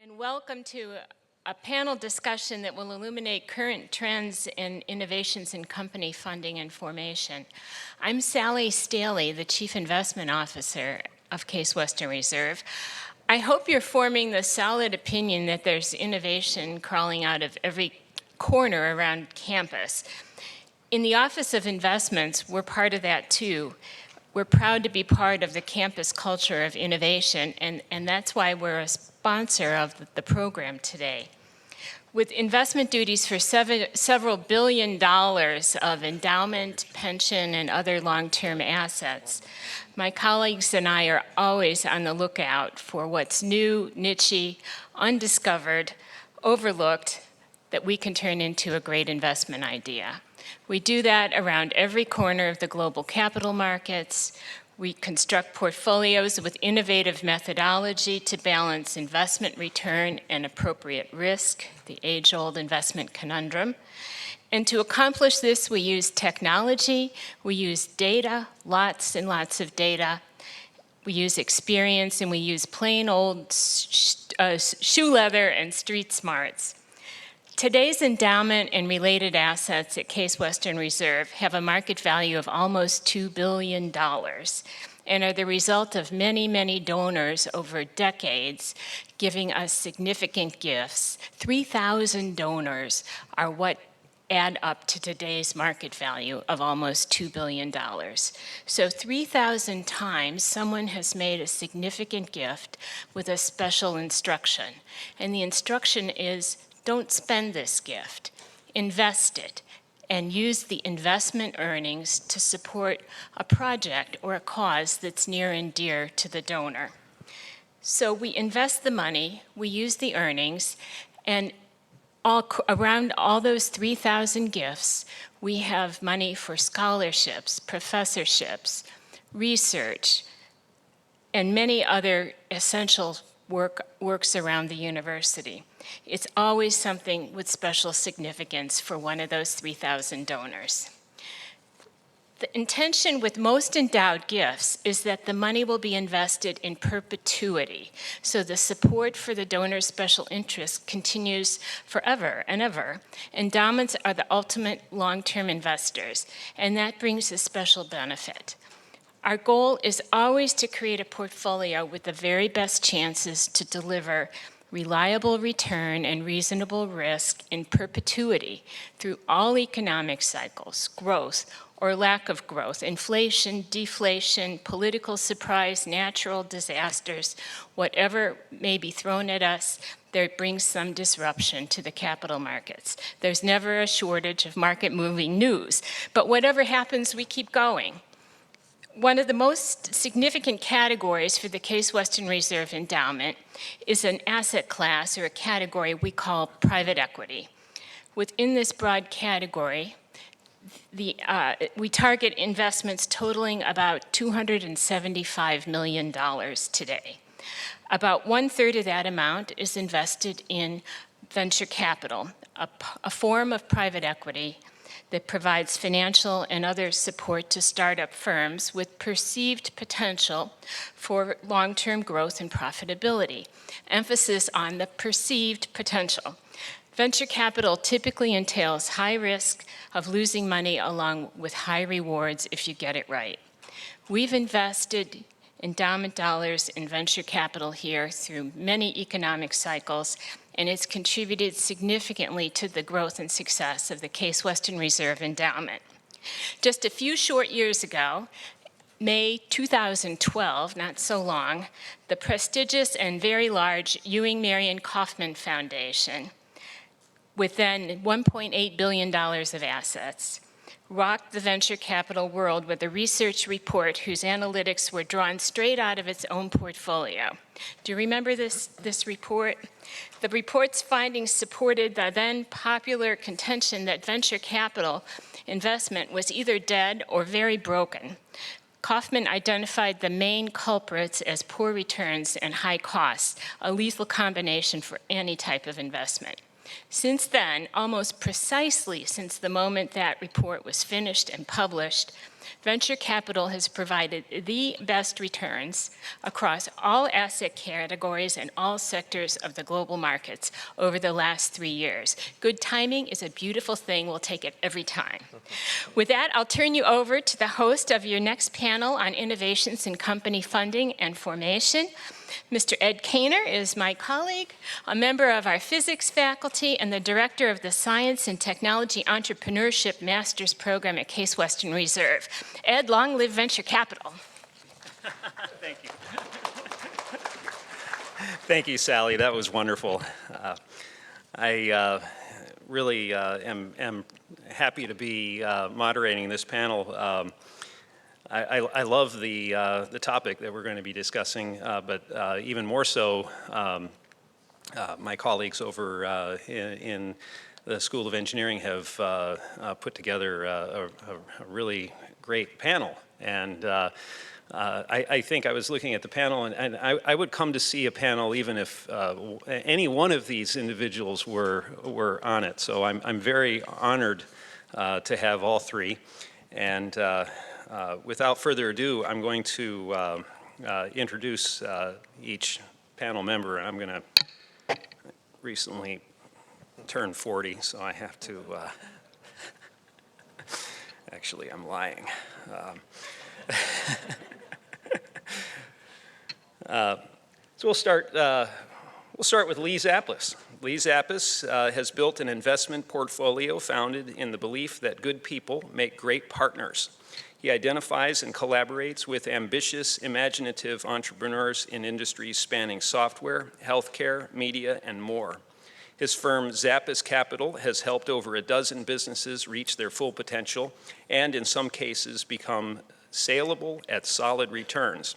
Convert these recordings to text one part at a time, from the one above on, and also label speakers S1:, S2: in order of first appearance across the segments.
S1: And welcome to a panel discussion that will illuminate current trends and innovations in company funding and formation. I'm Staley, the Chief Investment Officer of Case Western Reserve. I hope you're forming the solid opinion that there's innovation crawling out of every corner around campus. In the Office of Investments, we're part of that too. We're proud to be part of the campus culture of innovation, and that's why we're a sponsor of the program today. With investment duties for several $1 billion of endowment, pension, and other long-term assets, my colleagues and I are always on the lookout for what's new, niche-y, undiscovered, overlooked, that we can turn into a great investment idea. We do that around every corner of the global capital markets. We construct portfolios with innovative methodology to balance investment return and appropriate risk, the age-old investment conundrum. And to accomplish this, we use technology, we use data, lots and lots of data. We use experience, and we use plain old shoe leather and street smarts. Today's endowment and related assets at Case Western Reserve have a market value of almost $2 billion and are the result of many, many donors over decades giving us significant gifts. 3,000 donors are what add up to today's market value of almost $2 billion. So 3,000 times someone has made a significant gift with a special instruction. And the instruction is, don't spend this gift, invest it, and use the investment earnings to support a project or a cause that's near and dear to the donor. So we invest the money, we use the earnings, and around all those 3,000 gifts, we have money for scholarships, professorships, research, and many other essential works around the university. It's always something with special significance for one of those 3,000 donors. The intention with most endowed gifts is that the money will be invested in perpetuity, so the support for the donor's special interest continues forever and ever. Endowments are the ultimate long-term investors, and that brings a special benefit. Our goal is always to create a portfolio with the very best chances to deliver reliable return and reasonable risk in perpetuity through all economic cycles, growth or lack of growth, inflation, deflation, political surprise, natural disasters, whatever may be thrown at us, there brings some disruption to the capital markets. There's never a shortage of market-moving news, but whatever happens, we keep going. One of the most significant categories for the Case Western Reserve Endowment is an asset class or a category we call private equity. Within this broad category, we target investments totaling about $275 million today. About 1/3 of that amount is invested in venture capital, a form of private equity that provides financial and other support to startup firms with perceived potential for long-term growth and profitability. Emphasis on the perceived potential. Venture capital typically entails high risk of losing money along with high rewards if you get it right. We've invested endowment dollars in venture capital here through many economic cycles, and it's contributed significantly to the growth and success of the Case Western Reserve Endowment. Just a few short years ago, May 2012, not so long, the prestigious and very large Ewing Marion Kauffman Foundation, with then $1.8 billion of assets, rocked the venture capital world with a research report whose analytics were drawn straight out of its own portfolio. Do you remember this report? The report's findings supported the then popular contention that venture capital investment was either dead or very broken. Kauffman identified the main culprits as poor returns and high costs, a lethal combination for any type of investment. Since then, almost precisely since the moment that report was finished and published, venture capital has provided the best returns across all asset categories and all sectors of the global markets over the last 3 years. Good timing is a beautiful thing. We'll take it every time. With that, I'll turn you over to the host of your next panel on innovations in company funding and formation. Mr. Ed Kaner is my colleague, a member of our physics faculty and the director of the Science and Technology Entrepreneurship Master's Program at Case Western Reserve. Ed, long live venture capital.
S2: Thank you. Thank you, Sally. That was wonderful. I really am happy to be moderating this panel. I love the topic that we're going to be discussing, but even more so, my colleagues over in the School of Engineering have put together a really great panel. And I think I was looking at the panel, and I would come to see a panel even if any one of these individuals were on it. So I'm very honored to have all three. And without further ado, I'm going to introduce each panel member. I'm going to recently turn 40, so I have to, actually, I'm lying. So we'll start with Lee Zapis. Lee Zapis has built an investment portfolio founded in the belief that good people make great partners. He identifies and collaborates with ambitious, imaginative entrepreneurs in industries spanning software, healthcare, media, and more. His firm, Zapis Capital, has helped over a dozen businesses reach their full potential and, in some cases, become saleable at solid returns.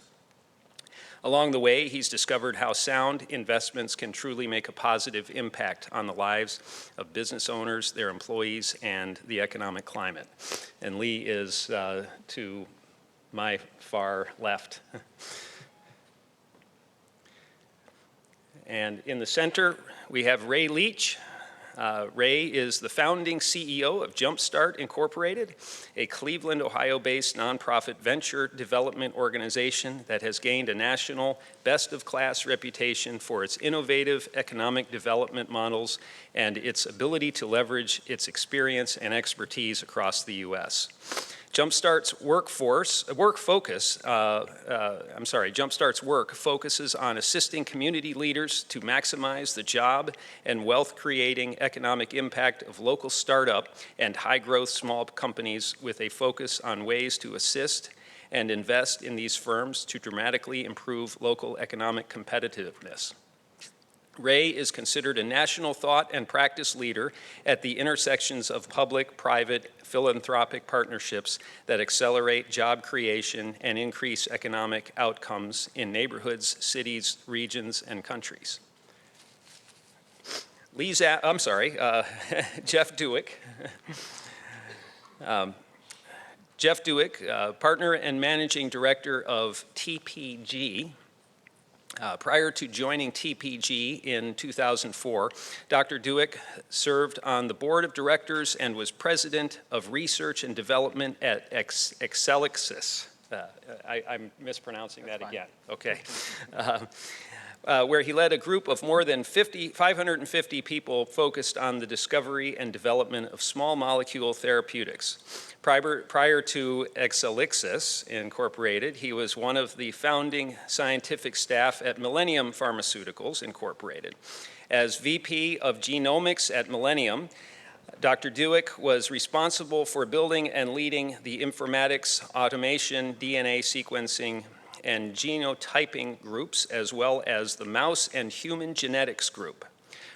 S2: Along the way, he's discovered how sound investments can truly make a positive impact on the lives of business owners, their employees, and the economic climate. And Lee is to my far left. And in the center, we have Ray Leach. Ray is the founding CEO of Jumpstart, Incorporated, a Cleveland, Ohio-based nonprofit venture development organization that has gained a national best-of-class reputation for its innovative economic development models and its ability to leverage its experience and expertise across the U.S. Jumpstart's work focuses on assisting community leaders to maximize the job and wealth-creating economic impact of local startup and high-growth small companies with a focus on ways to assist and invest in these firms to dramatically improve local economic competitiveness. Ray is considered a national thought and practice leader at the intersections of public-private philanthropic partnerships that accelerate job creation and increase economic outcomes in neighborhoods, cities, regions, and countries. Jeff Duyk. Jeff Duyk, partner and managing director of TPG. Prior to joining TPG in 2004, Dr. Duyk served on the board of directors and was president of research and development at Excelixis. I'm mispronouncing that again. Okay. Where he led a group of more than 550 people focused on the discovery and development of small molecule therapeutics. Prior to Excelixis Incorporated, he was one of the founding scientific staff at Millennium Pharmaceuticals Incorporated. As VP of Genomics at Millennium, Dr. Duyk was responsible for building and leading the informatics, automation, DNA sequencing, and genotyping groups, as well as the mouse and human genetics group.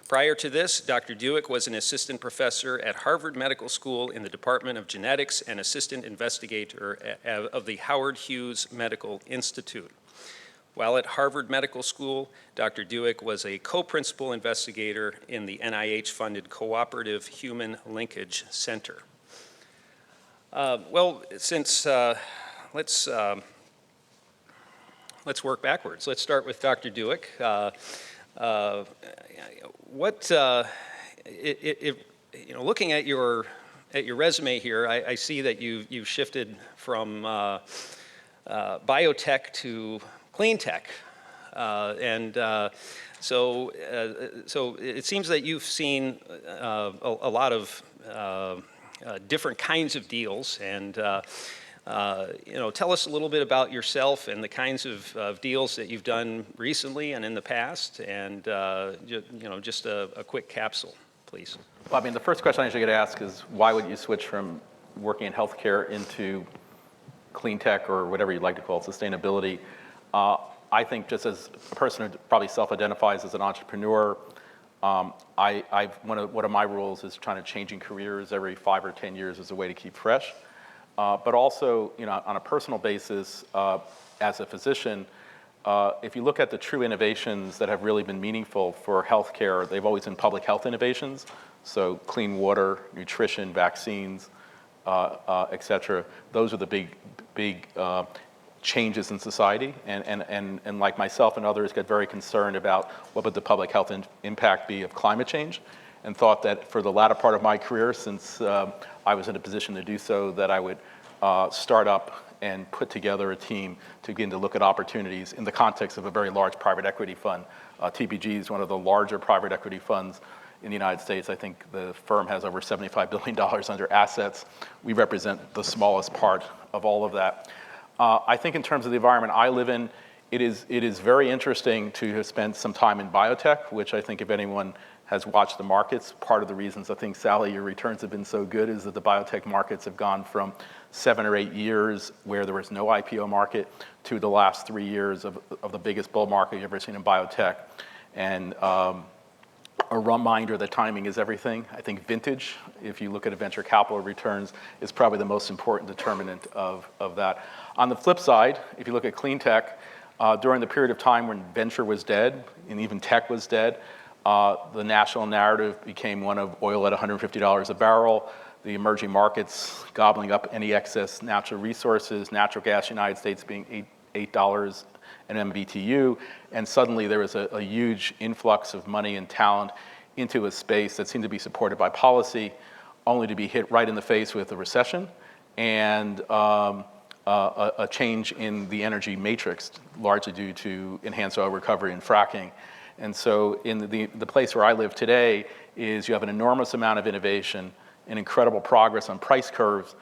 S2: Prior to this, Dr. Duyk was an assistant professor at Harvard Medical School in the Department of Genetics and assistant investigator of the Howard Hughes Medical Institute. While at Harvard Medical School, Dr. Duyk was a co-principal investigator in the NIH-funded Cooperative Human Linkage Center. Let's work backwards. Let's start with Dr. Duyk. Looking at your at your resume here, I see that you've shifted from biotech to clean tech. So it seems that you've seen a lot of different kinds of deals, and tell us a little bit about yourself and the kinds of deals that you've done recently and in the past, and just a quick capsule, please.
S3: Well, I mean, the first question I usually get asked is, why would you switch from working in healthcare into clean tech, or whatever you'd like to call it, sustainability? I think just as a person who probably self-identifies as an entrepreneur, one of my rules is trying to changing careers every 5 or 10 years as a way to keep fresh. But also, on a personal basis, as a physician, if you look at the true innovations that have really been meaningful for healthcare, they've always been public health innovations. So clean water, nutrition, vaccines, et cetera. Those are the big changes in society. And like myself and others, get very concerned about what would the public health impact be of climate change, and thought that for the latter part of my career, since I was in a position to do so, that I would start up and put together a team to begin to look at opportunities in the context of a very large private equity fund. TPG is one of the larger private equity funds in the United States. I think the firm has over $75 billion under assets. We represent the smallest part of all of that. I think in terms of the environment I live in, it is very interesting to have spent some time in biotech, which I think if anyone has watched the markets, part of the reasons I think, Sally, your returns have been so good is that the biotech markets have gone from 7 or 8 years where there was no IPO market to the last 3 years of the biggest bull market you've ever seen in biotech. And a reminder that timing is everything. I think vintage, if you look at venture capital returns, is probably the most important determinant of that. On the flip side, if you look at clean tech, during the period of time when venture was dead and even tech was dead, the national narrative became one of oil at $150 a barrel, the emerging markets gobbling up any excess natural resources, natural gas in the United States being $8 an MMBTU, and suddenly there was a huge influx of money and talent into a space that seemed to be supported by policy, only to be hit right in the face with a recession and a change in the energy matrix, largely due to enhanced oil recovery and fracking. And so in the place where I live today is you have an enormous amount of innovation and incredible progress on price curves,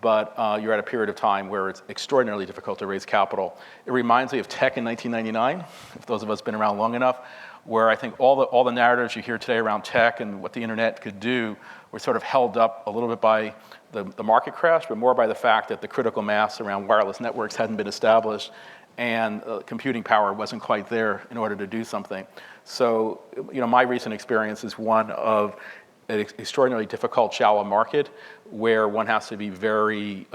S3: but you're at a period of time where it's extraordinarily difficult to raise capital. It reminds me of tech in 1999, if those of us been around long enough, where I think all the narratives you hear today around tech and what the internet could do were sort of held up a little bit by the market crash, but more by the fact that the critical mass around wireless networks hadn't been established and computing power wasn't quite there in order to do something. So, my recent experience is one of an extraordinarily difficult, shallow market where one has to be very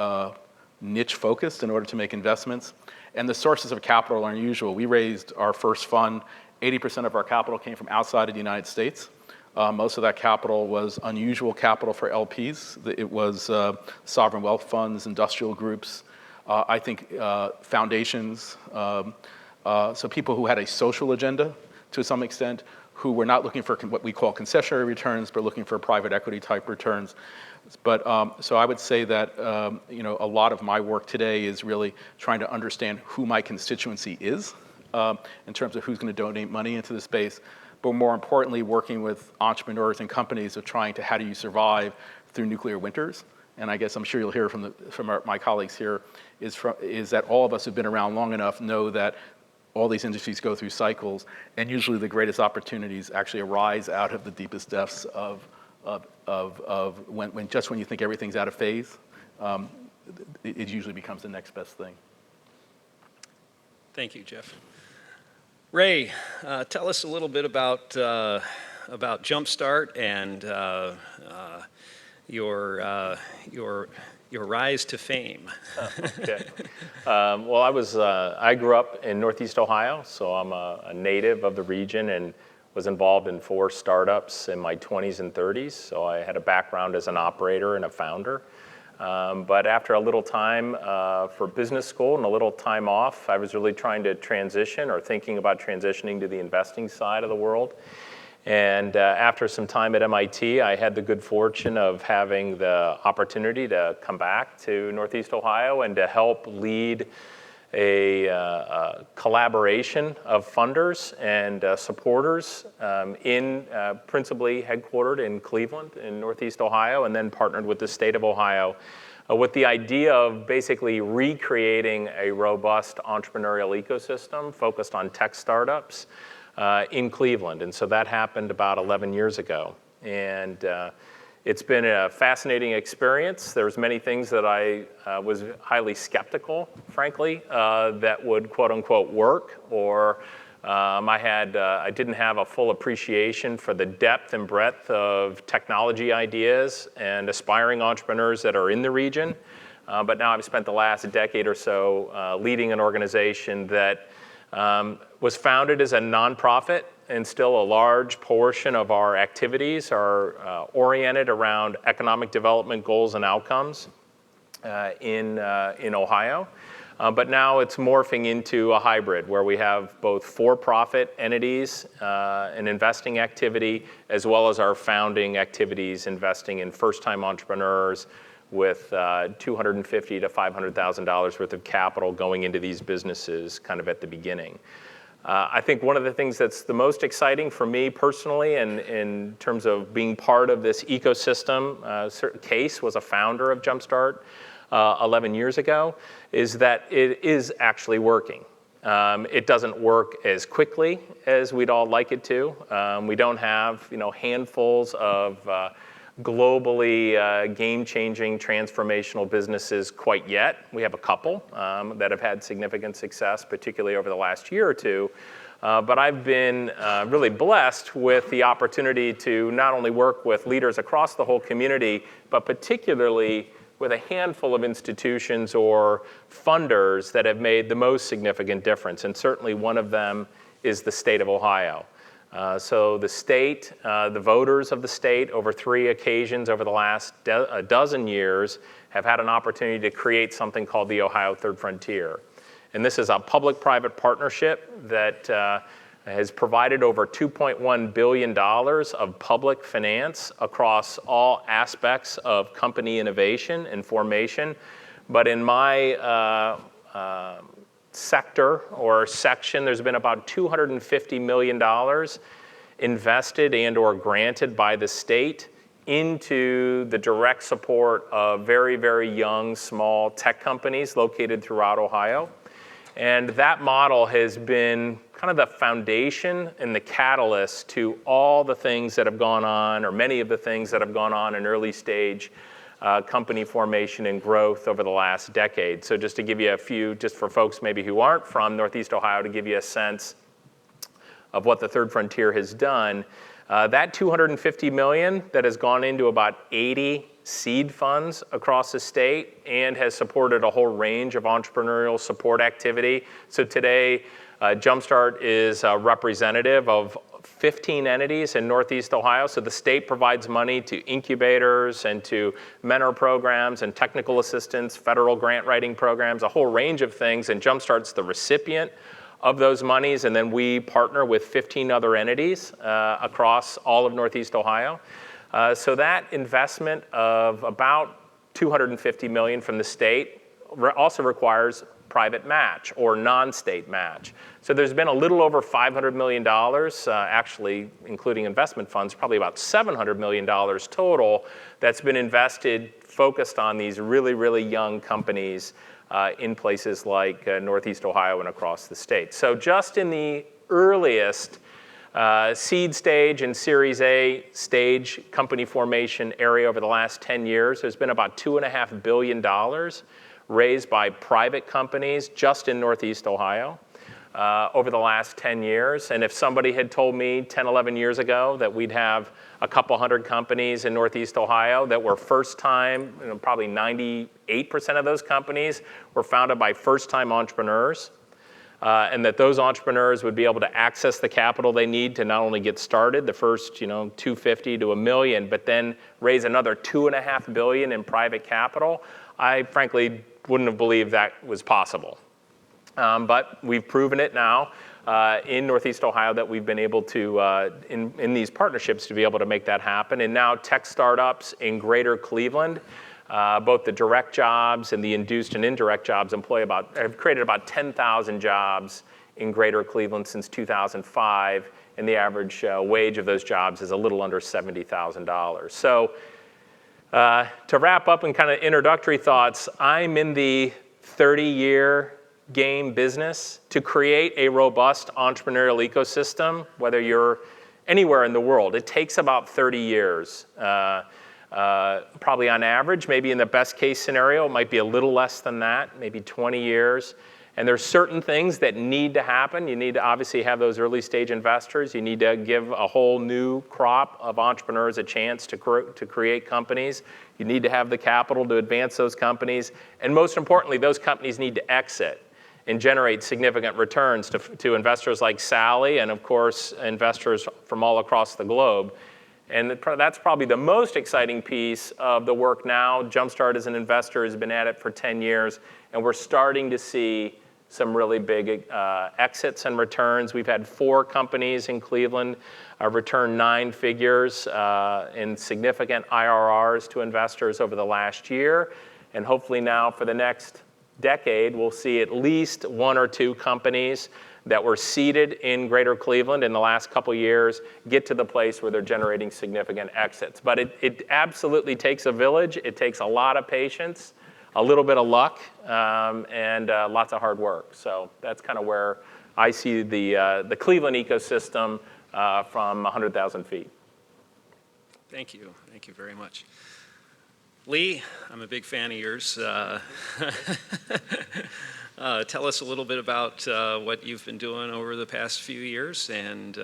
S3: niche focused in order to make investments. And the sources of capital are unusual. We raised our first fund, 80% of our capital came from outside of the United States. Most of that capital was unusual capital for LPs. It was sovereign wealth funds, industrial groups, I think foundations, so people who had a social agenda to some extent, who were not looking for what we call concessionary returns, but looking for private equity type returns. But so I would say that a lot of my work today is really trying to understand who my constituency is in terms of who's going to donate money into the space, but more importantly, working with entrepreneurs and companies of trying to how do you survive through nuclear winters. And I guess I'm sure you'll hear from my colleagues here is that all of us who've been around long enough know that all these industries go through cycles, and usually the greatest opportunities actually arise out of the deepest depths of when you think everything's out of phase, it usually becomes the next best thing.
S2: Thank you, Jeff. Ray, tell us a little bit about Jumpstart and your rise to fame.
S4: Okay. Well, I grew up in Northeast Ohio, so I'm a native of the region and was involved in 4 startups in my 20s and 30s. So I had a background as an operator and a founder. But after a little time for business school and a little time off, I was really trying to transition or thinking about transitioning to the investing side of the world. And after some time at MIT, I had the good fortune of having the opportunity to come back to Northeast Ohio and to help lead a collaboration of funders and supporters principally headquartered in Cleveland in Northeast Ohio, and then partnered with the state of Ohio with the idea of basically recreating a robust entrepreneurial ecosystem focused on tech startups in Cleveland. And so that happened about 11 years ago. And it's been a fascinating experience. There's many things that I was highly skeptical, frankly, that would quote unquote work, or I didn't have a full appreciation for the depth and breadth of technology ideas and aspiring entrepreneurs that are in the region. But now I've spent the last decade or so leading an organization that was founded as a nonprofit, and still a large portion of our activities are oriented around economic development goals and outcomes in Ohio. But now it's morphing into a hybrid where we have both for-profit entities and investing activity, as well as our founding activities investing in first-time entrepreneurs with $250,000 to $500,000 worth of capital going into these businesses kind of at the beginning. I think one of the things that's the most exciting for me personally, and in terms of being part of this ecosystem, Case was a founder of Jumpstart 11 years ago, is that it is actually working. It doesn't work as quickly as we'd all like it to. We don't have handfuls of globally game-changing, transformational businesses quite yet. We have a couple that have had significant success, particularly over the last year or two. But I've been really blessed with the opportunity to not only work with leaders across the whole community, but particularly with a handful of institutions or funders that have made the most significant difference. And certainly one of them is the state of Ohio. So the state, the voters of the state, over 3 occasions over the last dozen years, have had an opportunity to create something called the Ohio Third Frontier. And this is a public-private partnership that has provided over $2.1 billion of public finance across all aspects of company innovation and formation. But in my sector or section, there's been about $250 million invested and or granted by the state into the direct support of very, very young, small tech companies located throughout Ohio. And that model has been kind of the foundation and the catalyst to all the things that have gone on, or many of the things that have gone on in early stage company formation and growth over the last decade. So just to give you a few, just for folks maybe who aren't from Northeast Ohio, to give you a sense of what the Third Frontier has done, that $250 million that has gone into about 80 seed funds across the state and has supported a whole range of entrepreneurial support activity. So today, Jumpstart is a representative of 15 entities in Northeast Ohio. So the state provides money to incubators and to mentor programs and technical assistance, federal grant writing programs, a whole range of things. And Jumpstart's the recipient of those monies. And then we partner with 15 other entities across all of Northeast Ohio. So that investment of about $250 million from the state also requires private match or non-state match. So there's been a little over $500 million, actually including investment funds, probably about $700 million total that's been invested focused on these really, really young companies in places like Northeast Ohio and across the state. So just in the earliest seed stage and Series A stage company formation area over the last 10 years, there's been about $2.5 billion raised by private companies just in Northeast Ohio over the last 10 years. And if somebody had told me 10, 11 years ago that we'd have a couple hundred companies in Northeast Ohio that were first time, probably 98% of those companies were founded by first time entrepreneurs, and that those entrepreneurs would be able to access the capital they need to not only get started, the first $250 to $1 million, but then raise another $2.5 billion in private capital, I frankly wouldn't have believed that was possible. But we've proven it now. in Northeast Ohio that we've been able to, in these partnerships, to be able to make that happen. And now tech startups in greater Cleveland, both the direct jobs and the induced and indirect jobs have created about 10,000 jobs in greater Cleveland since 2005, and the average wage of those jobs is a little under $70,000. So to wrap up and kind of introductory thoughts, I'm in the 30-year game business to create a robust entrepreneurial ecosystem, whether you're anywhere in the world. It takes about 30 years. Probably on average, maybe in the best case scenario, it might be a little less than that, maybe 20 years. And there's certain things that need to happen. You need to obviously have those early stage investors. You need to give a whole new crop of entrepreneurs a chance to create companies. You need to have the capital to advance those companies. And most importantly, those companies need to exit and generate significant returns to investors like Sally and, of course, investors from all across the globe. And that's probably the most exciting piece of the work now. Jumpstart as an investor has been at it for 10 years, and we're starting to see some really big exits and returns. We've had 4 companies in Cleveland return 9 figures in significant IRRs to investors over the last year. And hopefully now for the next decade, we'll see at least 1 or 2 companies that were seeded in greater Cleveland in the last couple years get to the place where they're generating significant exits. But it absolutely takes a village. It takes a lot of patience, a little bit of luck, and lots of hard work. So that's kind of where I see the Cleveland ecosystem from 100,000 feet.
S2: Thank you. Thank you very much. Lee, I'm a big fan of yours. Tell us a little bit about what you've been doing over the past few years, and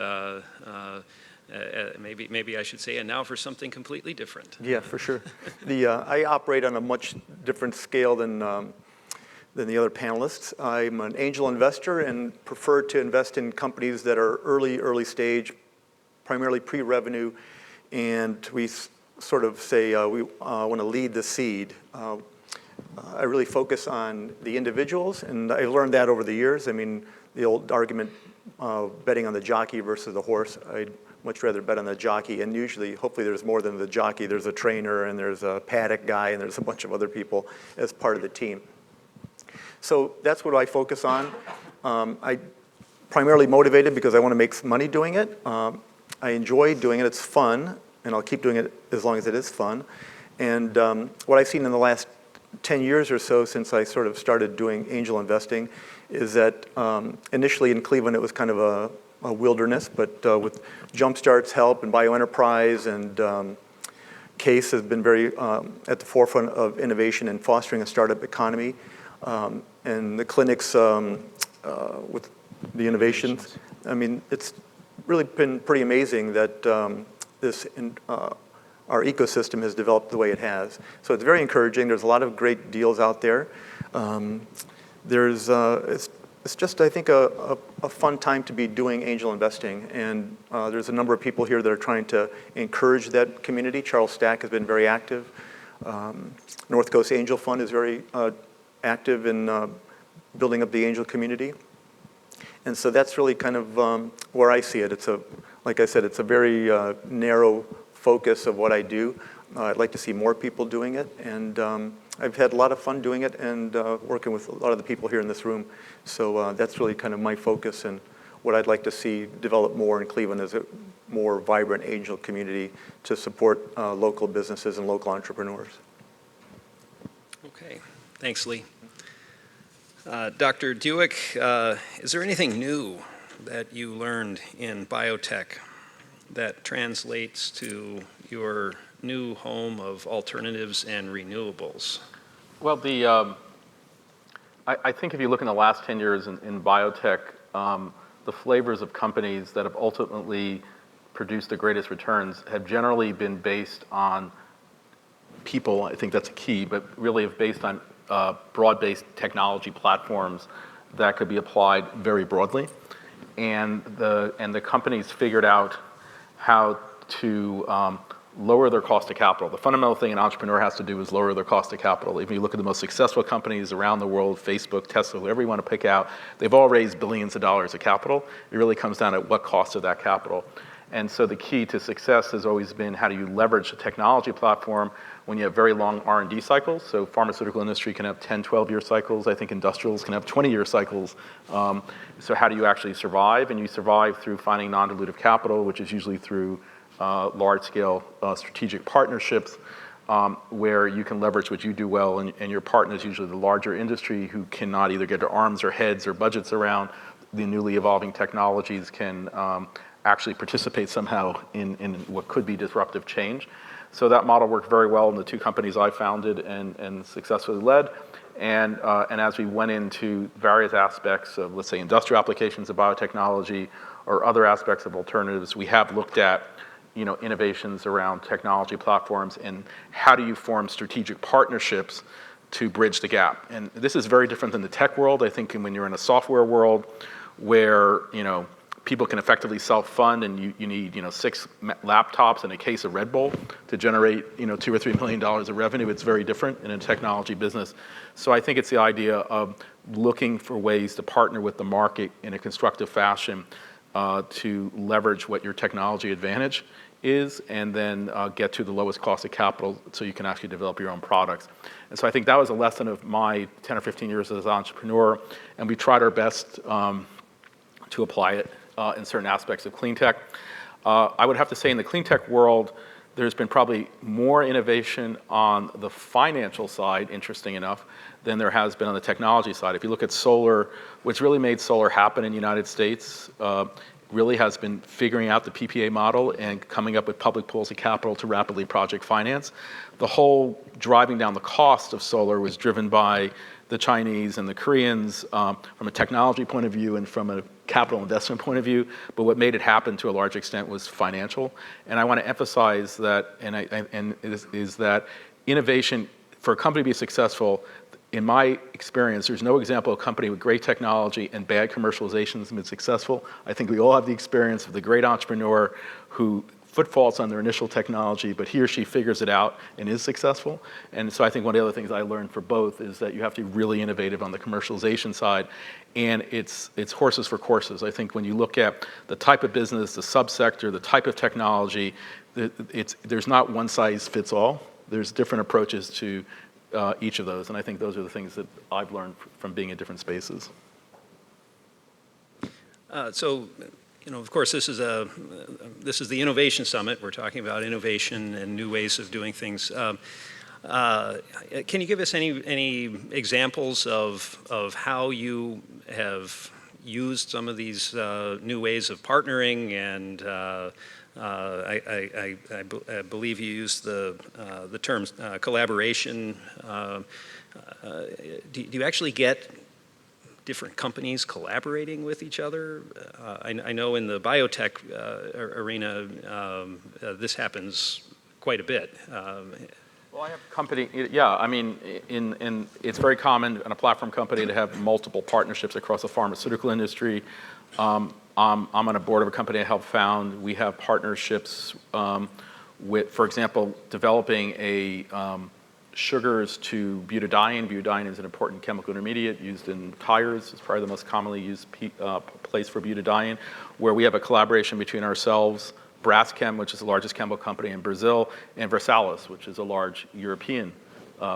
S2: maybe I should say, and now for something completely different.
S5: Yeah, for sure. I operate on a much different scale than the other panelists. I'm an angel investor and prefer to invest in companies that are early stage, primarily pre-revenue, and we sort of say we want to lead the seed. I really focus on the individuals, and I learned that over the years. I mean, the old argument, betting on the jockey versus the horse, I'd much rather bet on the jockey, and usually, hopefully there's more than the jockey. There's a trainer, and there's a paddock guy, and there's a bunch of other people as part of the team. So that's what I focus on. I primarily motivated because I want to make some money doing it. I enjoy doing it. It's fun, and I'll keep doing it as long as it is fun. And what I've seen in the last 10 years or so since I sort of started doing angel investing is that initially in Cleveland it was kind of a wilderness, but with Jumpstart's help and bioenterprise and Case has been very at the forefront of innovation and fostering a startup economy. And the clinics with the innovations. I mean, it's really been pretty amazing that our ecosystem has developed the way it has. So it's very encouraging. There's a lot of great deals out there. It's just, I think, a fun time to be doing angel investing. And there's a number of people here that are trying to encourage that community. Charles Stack has been very active. North Coast Angel Fund is very active in building up the angel community. And so that's really kind of where I see it. Like I said, it's a very narrow focus of what I do. I'd like to see more people doing it, and I've had a lot of fun doing it and working with a lot of the people here in this room. So that's really kind of my focus and what I'd like to see develop more in Cleveland is a more vibrant angel community to support local businesses and local entrepreneurs.
S2: Okay, thanks, Lee. Dr. Duyk, is there anything new that you learned in biotech that translates to your new home of alternatives and renewables?
S3: Well, I think if you look in the last 10 years in biotech, the flavors of companies that have ultimately produced the greatest returns have generally been based on people. I think that's a key, but really have based on broad-based technology platforms that could be applied very broadly. And the companies figured out how to lower their cost of capital. The fundamental thing an entrepreneur has to do is lower their cost of capital. If you look at the most successful companies around the world, Facebook, Tesla, whoever you want to pick out, they've all raised billions of dollars of capital. It really comes down to what cost of that capital. And so the key to success has always been how do you leverage the technology platform when you have very long R&D cycles. So pharmaceutical industry can have 10, 12-year cycles. I think industrials can have 20-year cycles. So how do you actually survive? And you survive through finding non-dilutive capital, which is usually through large-scale strategic partnerships where you can leverage what you do well, and your partner is usually the larger industry who cannot either get their arms or heads or budgets around the newly evolving technologies can actually participate somehow in what could be disruptive change. So that model worked very well in the two companies I founded and successfully led. And as we went into various aspects of, let's say, industrial applications of biotechnology or other aspects of alternatives, we have looked at innovations around technology platforms and how do you form strategic partnerships to bridge the gap. And this is very different than the tech world. I think when you're in a software world where people can effectively self-fund and you need 6 laptops and a case of Red Bull to generate $2 or $3 million of revenue, it's very different in a technology business. So I think it's the idea of looking for ways to partner with the market in a constructive fashion to leverage what your technology advantage is and then get to the lowest cost of capital so you can actually develop your own products. And so I think that was a lesson of my 10 or 15 years as an entrepreneur, and we tried our best to apply it in certain aspects of clean tech. I would have to say in the clean tech world, there's been probably more innovation on the financial side, interesting enough, than there has been on the technology side. If you look at solar, what's really made solar happen in the United States really has been figuring out the PPA model and coming up with public pools of capital to rapidly project finance. The whole driving down the cost of solar was driven by the Chinese and the Koreans from a technology point of view and from a capital investment point of view, but what made it happen to a large extent was financial. And I want to emphasize that, is that innovation, for a company to be successful, in my experience, there's no example of a company with great technology and bad commercialization that's been successful. I think we all have the experience of the great entrepreneur who footfalls on their initial technology, but he or she figures it out and is successful. And so I think one of the other things I learned for both is that you have to be really innovative on the commercialization side, and it's horses for courses. I think when you look at the type of business, the subsector, the type of technology, there's not one size fits all. There's different approaches to each of those, and I think those are the things that I've learned from being in different spaces.
S2: Of course, this is the Innovation Summit. We're talking about innovation and new ways of doing things. Can you give us any examples of how you have used some of these new ways of partnering? And I believe you used the term collaboration. Do you actually get different companies collaborating with each other? I know in the biotech arena, this happens quite a bit.
S3: Well, I have a company, I mean, it's very common in a platform company to have multiple partnerships across the pharmaceutical industry. I'm on a board of a company I helped found. We have partnerships with, for example, developing a sugars to butadiene. Butadiene is an important chemical intermediate used in tires. It's probably the most commonly used place for butadiene, where we have a collaboration between ourselves, Braskem, which is the largest chemical company in Brazil, and Versalis, which is a large European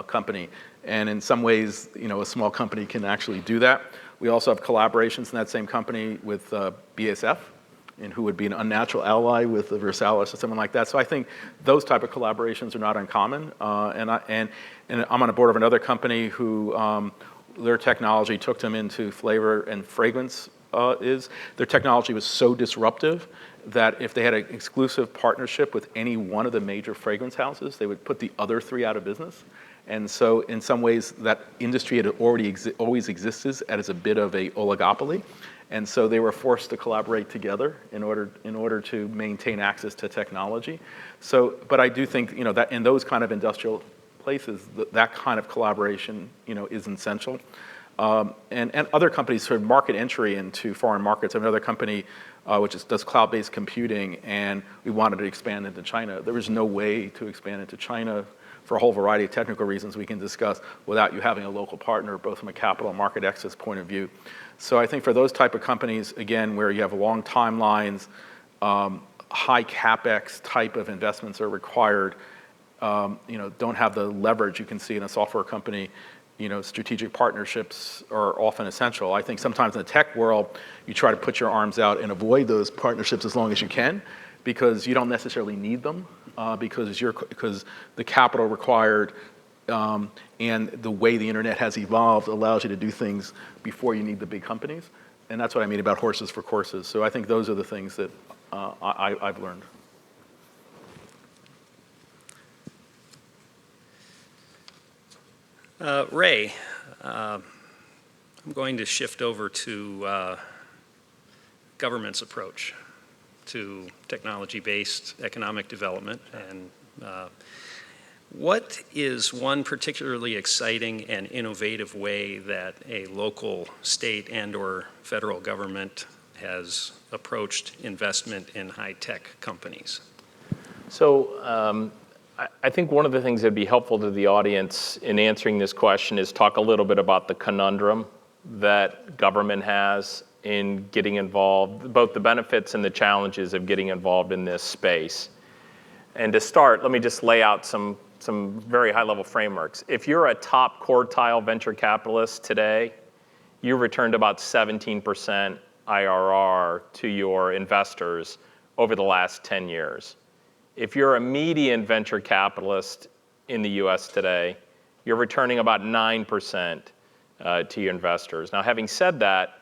S3: company. And in some ways, a small company can actually do that. We also have collaborations in that same company with BASF, and who would be an unnatural ally with the Versalis or something like that. So I think those type of collaborations are not uncommon. And I'm on a board of another company who their technology took them into flavor and fragrance. Their technology was so disruptive that if they had an exclusive partnership with any one of the major fragrance houses, they would put the other 3 out of business. And so in some ways, that industry had already always existed as a bit of a oligopoly. And so they were forced to collaborate together in order to maintain access to technology. So, but I do think that in those kind of industrial places, that kind of collaboration is essential. And other companies sort of market entry into foreign markets. I have another company does cloud-based computing, and we wanted to expand into China. There was no way to expand into China for a whole variety of technical reasons we can discuss without you having a local partner, both from a capital and market access point of view. So I think for those type of companies, again, where you have long timelines, high CapEx type of investments are required, don't have the leverage you can see in a software company, strategic partnerships are often essential. I think sometimes in the tech world, you try to put your arms out and avoid those partnerships as long as you can, because you don't necessarily need them, because the capital required and the way the internet has evolved allows you to do things before you need the big companies. And that's what I mean about horses for courses. So I think those are the things that I've learned.
S2: Ray, I'm going to shift over to government's approach to technology-based economic development. And what is one particularly exciting and innovative way that a local, state, and/or federal government has approached investment in high-tech companies?
S4: So I think one of the things that would be helpful to the audience in answering this question is talk a little bit about the conundrum that government has in getting involved, both the benefits and the challenges of getting involved in this space. And to start, let me just lay out some very high-level frameworks. If you're a top quartile venture capitalist today, you returned about 17% IRR to your investors over the last 10 years. If you're a median venture capitalist in the US today, you're returning about 9% to your investors. Now, having said that,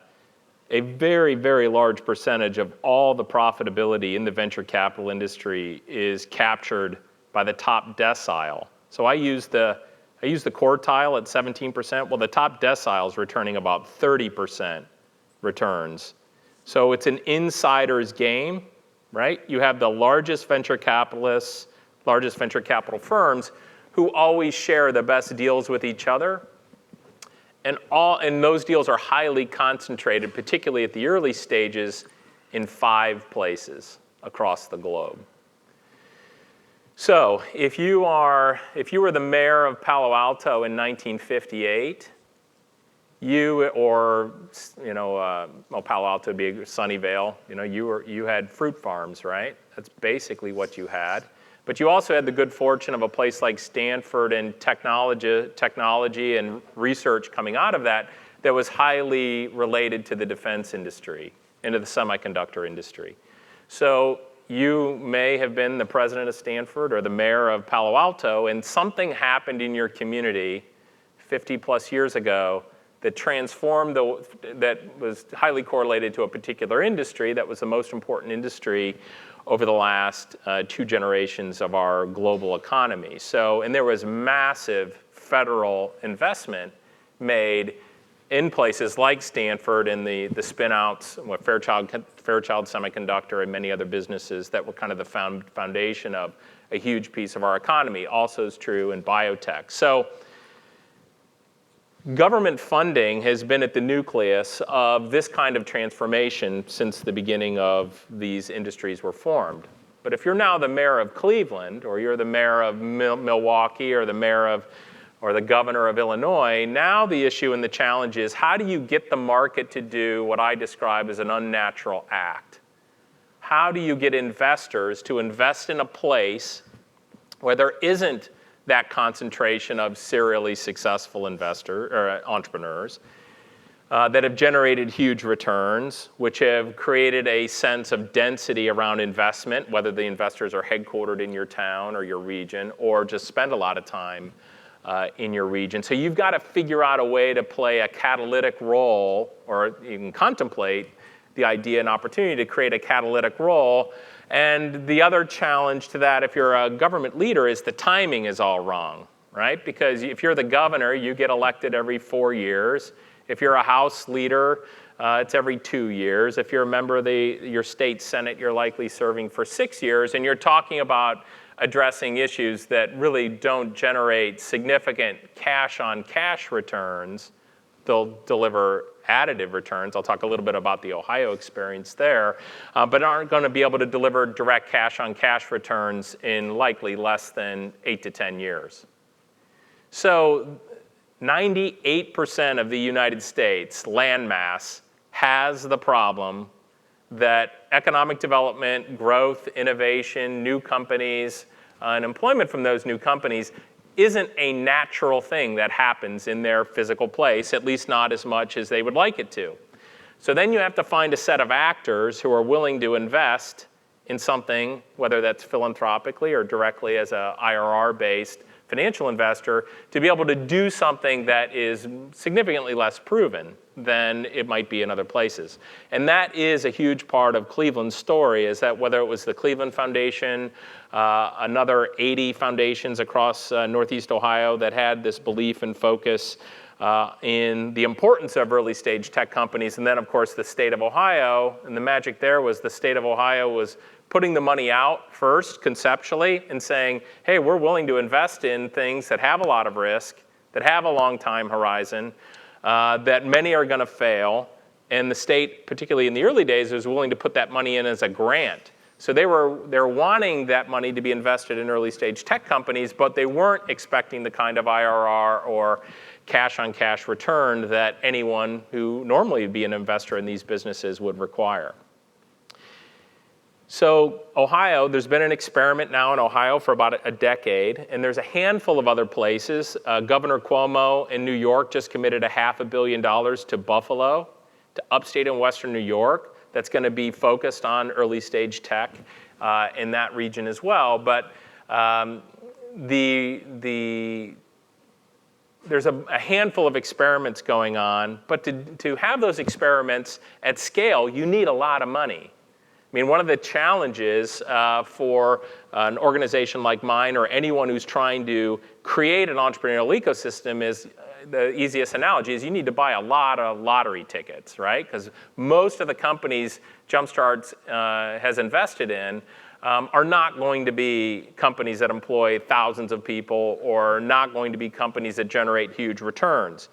S4: a very, very large percentage of all the profitability in the venture capital industry is captured by the top decile. So I use the quartile at 17%. Well, the top decile is returning about 30% returns. So it's an insider's game, right? You have the largest venture capitalists, largest venture capital firms who always share the best deals with each other. And those deals are highly concentrated, particularly at the early stages, in 5 places across the globe. So if you were the mayor of Palo Alto in 1958, Palo Alto would be Sunnyvale. You had fruit farms, right? That's basically what you had. But you also had the good fortune of a place like Stanford and technology and research coming out of that was highly related to the defense industry and to the semiconductor industry. So you may have been the president of Stanford or the mayor of Palo Alto, and something happened in your community 50 plus years ago that transformed, that was highly correlated to a particular industry that was the most important industry over the last 2 generations of our global economy. And there was massive federal investment made in places like Stanford and the spin-outs, Fairchild Semiconductor and many other businesses that were kind of the foundation of a huge piece of our economy. Also is true in biotech. So government funding has been at the nucleus of this kind of transformation since the beginning of these industries were formed. But if you're now the mayor of Cleveland, or you're the mayor of Milwaukee, or the governor of Illinois, now the issue and the challenge is, how do you get the market to do what I describe as an unnatural act? How do you get investors to invest in a place where there isn't that concentration of serially successful entrepreneurs that have generated huge returns, which have created a sense of density around investment, whether the investors are headquartered in your town or your region, or just spend a lot of time in your region. So you've got to figure out a way to play a catalytic role, or you can contemplate the idea and opportunity to create a catalytic role. And the other challenge to that, if you're a government leader, is the timing is all wrong, right? Because if you're the governor, you get elected every 4 years. If you're a House leader, it's every 2 years. If you're a member of your state Senate, you're likely serving for 6 years. And you're talking about addressing issues that really don't generate significant cash-on-cash returns. They'll deliver additive returns. I'll talk a little bit about the Ohio experience there, but aren't going to be able to deliver direct cash-on-cash returns in likely less than 8 to 10 years. So 98% of the United States landmass has the problem that economic development, growth, innovation, new companies, and employment from those new companies isn't a natural thing that happens in their physical place, at least not as much as they would like it to. So then you have to find a set of actors who are willing to invest in something, whether that's philanthropically or directly as a IRR-based financial investor, to be able to do something that is significantly less proven than it might be in other places. And that is a huge part of Cleveland's story, is that whether it was the Cleveland Foundation, another 80 foundations across Northeast Ohio that had this belief and focus in the importance of early stage tech companies, and then of course the state of Ohio, and the magic there was the state of Ohio was putting the money out first conceptually and saying, hey, we're willing to invest in things that have a lot of risk, that have a long time horizon, that many are going to fail. And the state, particularly in the early days, was willing to put that money in as a grant. So they're wanting that money to be invested in early stage tech companies, but they weren't expecting the kind of IRR or cash-on-cash return that anyone who normally would be an investor in these businesses would require. So Ohio, there's been an experiment now in Ohio for about a decade, and there's a handful of other places. Governor Cuomo in New York just committed $500 million to Buffalo, to upstate and western New York. That's going to be focused on early stage tech in that region as well. But there's a handful of experiments going on, but to have those experiments at scale, you need a lot of money. I mean, one of the challenges for an organization like mine or anyone who's trying to create an entrepreneurial ecosystem is, the easiest analogy is you need to buy a lot of lottery tickets, right? Because most of the companies Jumpstart has invested in are not going to be companies that employ thousands of people or not going to be companies that generate huge returns.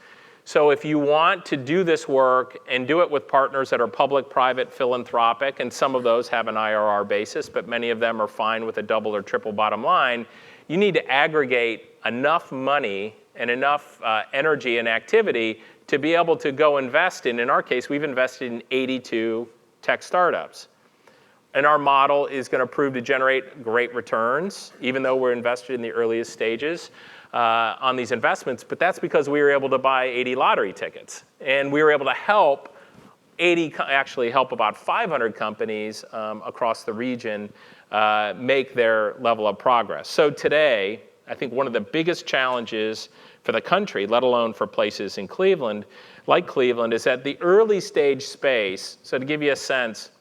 S4: So if you want to do this work and do it with partners that are public, private, philanthropic, and some of those have an IRR basis, but many of them are fine with a double or triple bottom line, you need to aggregate enough money and enough energy and activity to be able to go invest in our case, we've invested in 82 tech startups. And our model is going to prove to generate great returns, even though we're invested in the earliest stages on these investments. But that's because we were able to buy 80 lottery tickets. And we were able to help help about 500 companies across the region make their level of progress. So today, I think one of the biggest challenges for the country, let alone for places in Cleveland, like Cleveland, is that the early stage space, so to give you a sense,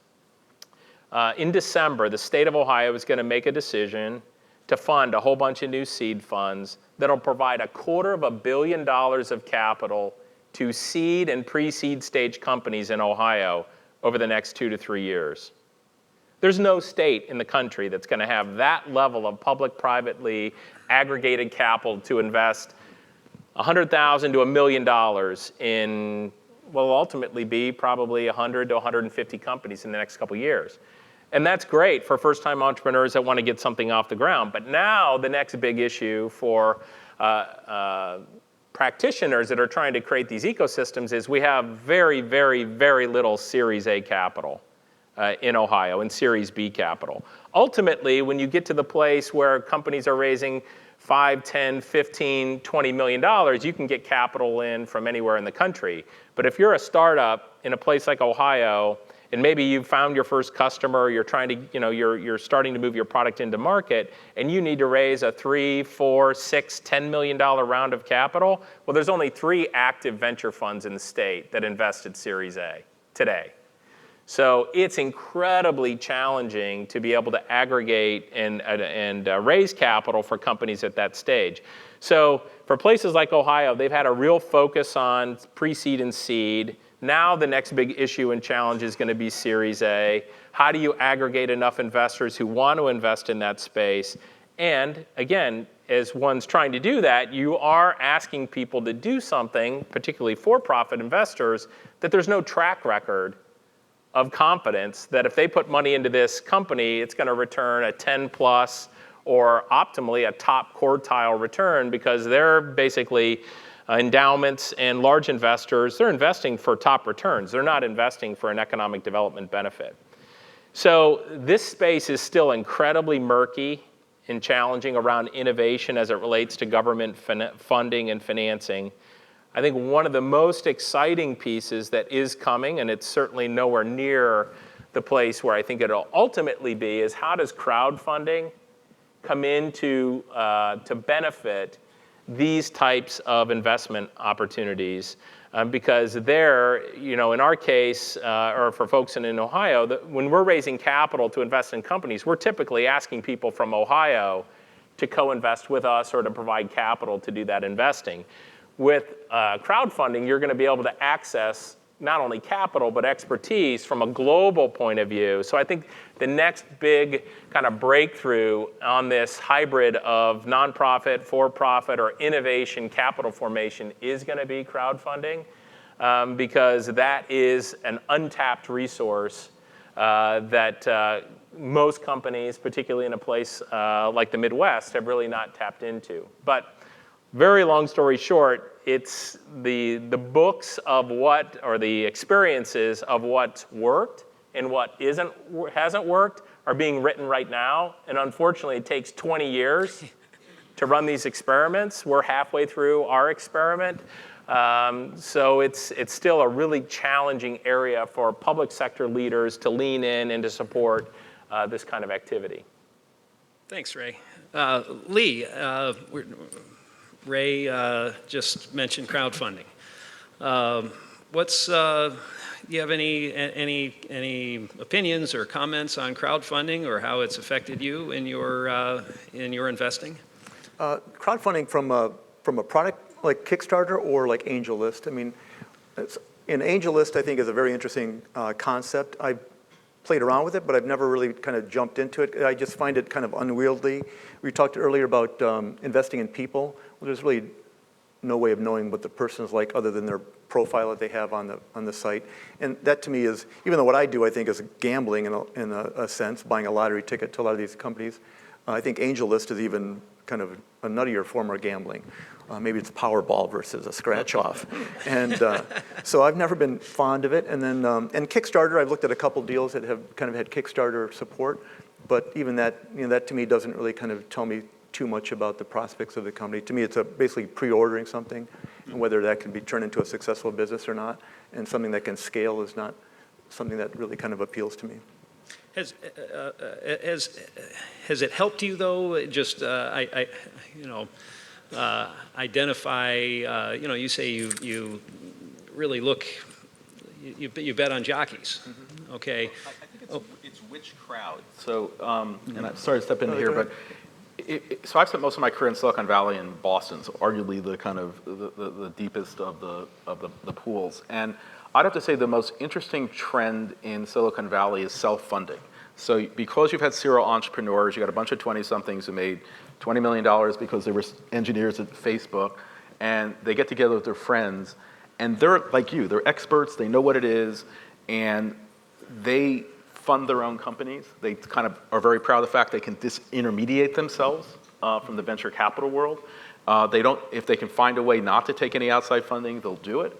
S4: in December, the state of Ohio is going to make a decision to fund a whole bunch of new seed funds that'll provide $250 million of capital to seed and pre-seed stage companies in Ohio over the next 2 to 3 years. There's no state in the country that's going to have that level of public-privately aggregated capital to invest $100,000 to $1 million in what will ultimately be probably 100 to 150 companies in the next couple years. And that's great for first-time entrepreneurs that want to get something off the ground. But now the next big issue for practitioners that are trying to create these ecosystems is we have very, very, very little Series A capital in Ohio and Series B capital. Ultimately, when you get to the place where companies are raising $5, $10, $15, $20 million, you can get capital in from anywhere in the country. But if you're a startup in a place like Ohio, and maybe you've found your first customer, you're trying to, you're starting to move your product into market, and you need to raise a $3, $4, $6, $10 million round of capital, well, there's only 3 active venture funds in the state that invested Series A today. So it's incredibly challenging to be able to aggregate and raise capital for companies at that stage. So for places like Ohio, they've had a real focus on pre-seed and seed. Now the next big issue and challenge is going to be Series A. How do you aggregate enough investors who want to invest in that space And again, as one's trying to do that, you are asking people to do something, particularly for-profit investors, that there's no track record of confidence that if they put money into this company, it's going to return a 10 plus or optimally a top quartile return, because they're basically endowments and large investors, they're investing for top returns. They're not investing for an economic development benefit. So this space is still incredibly murky and challenging around innovation as it relates to government funding and financing. I think one of the most exciting pieces that is coming, and it's certainly nowhere near the place where I think it'll ultimately be, is how does crowdfunding come in to benefit these types of investment opportunities? Because there, in our case, or for folks in Ohio, when we're raising capital to invest in companies, we're typically asking people from Ohio to co-invest with us or to provide capital to do that investing. With crowdfunding, you're going to be able to access not only capital, but expertise from a global point of view. So I think the next big kind of breakthrough on this hybrid of nonprofit, for-profit, or innovation capital formation is going to be crowdfunding, because that is an untapped resource that most companies, particularly in a place like the Midwest, have really not tapped into. But very long story short, it's the books of what, or the experiences of what's worked and what hasn't worked are being written right now. And unfortunately, it takes 20 years to run these experiments. We're halfway through our experiment. So it's still a really challenging area for public sector leaders to lean in and to support this kind of activity.
S2: Thanks, Ray. Lee, Ray just mentioned crowdfunding. Do you have any opinions or comments on crowdfunding or how it's affected you in your investing?
S5: Crowdfunding from a product like Kickstarter or like AngelList. I mean, AngelList I think is a very interesting concept. I've played around with it, but I've never really kind of jumped into it. I just find it kind of unwieldy. We talked earlier about investing in people. Well, there's really no way of knowing what the person is like other than their profile that they have on the site. And that to me is, even though what I do I think is gambling in a sense, buying a lottery ticket to a lot of these companies, I think AngelList is even kind of a nuttier form of gambling. Maybe it's Powerball versus a scratch-off. And so I've never been fond of it. And then and Kickstarter, I've looked at a couple deals that have kind of had Kickstarter support. But even that, that to me doesn't really kind of tell me too much about the prospects of the company. To me, it's basically pre-ordering something, and whether that can be turned into a successful business or not, and something that can scale is not something that really kind of appeals to me.
S2: Has it helped you though? Just identify. You say you really look. You bet on jockeys. Mm-hmm. Okay.
S3: I think it's which crowd. So and I'm sorry to step in here, but. So I've spent most of my career in Silicon Valley and Boston, so arguably the kind of the deepest of the pools. And I'd have to say the most interesting trend in Silicon Valley is self-funding. So because you've had serial entrepreneurs, you got a bunch of 20-somethings who made $20 million because they were engineers at Facebook, and they get together with their friends, and they're like you, they're experts, they know what it is, and they fund their own companies. They kind of are very proud of the fact they can disintermediate themselves from the venture capital world. If they can find a way not to take any outside funding, they'll do it.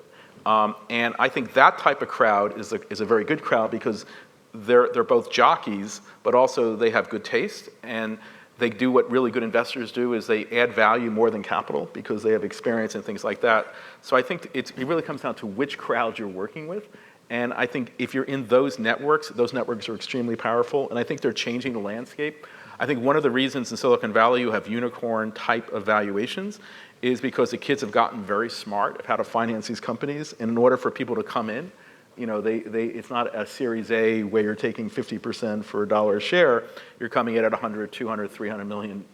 S3: And I think that type of crowd is a very good crowd because they're both jockeys, but also they have good taste, and they do what really good investors do is they add value more than capital because they have experience and things like that. So I think it really comes down to which crowd you're working with. And I think if you're in those networks are extremely powerful, and I think they're changing the landscape. I think one of the reasons in Silicon Valley you have unicorn type of valuations is because the kids have gotten very smart of how to finance these companies. And in order for people to come in, it's not a Series A where you're taking 50% for $1 a share. You're coming in at $100, $200, $300 million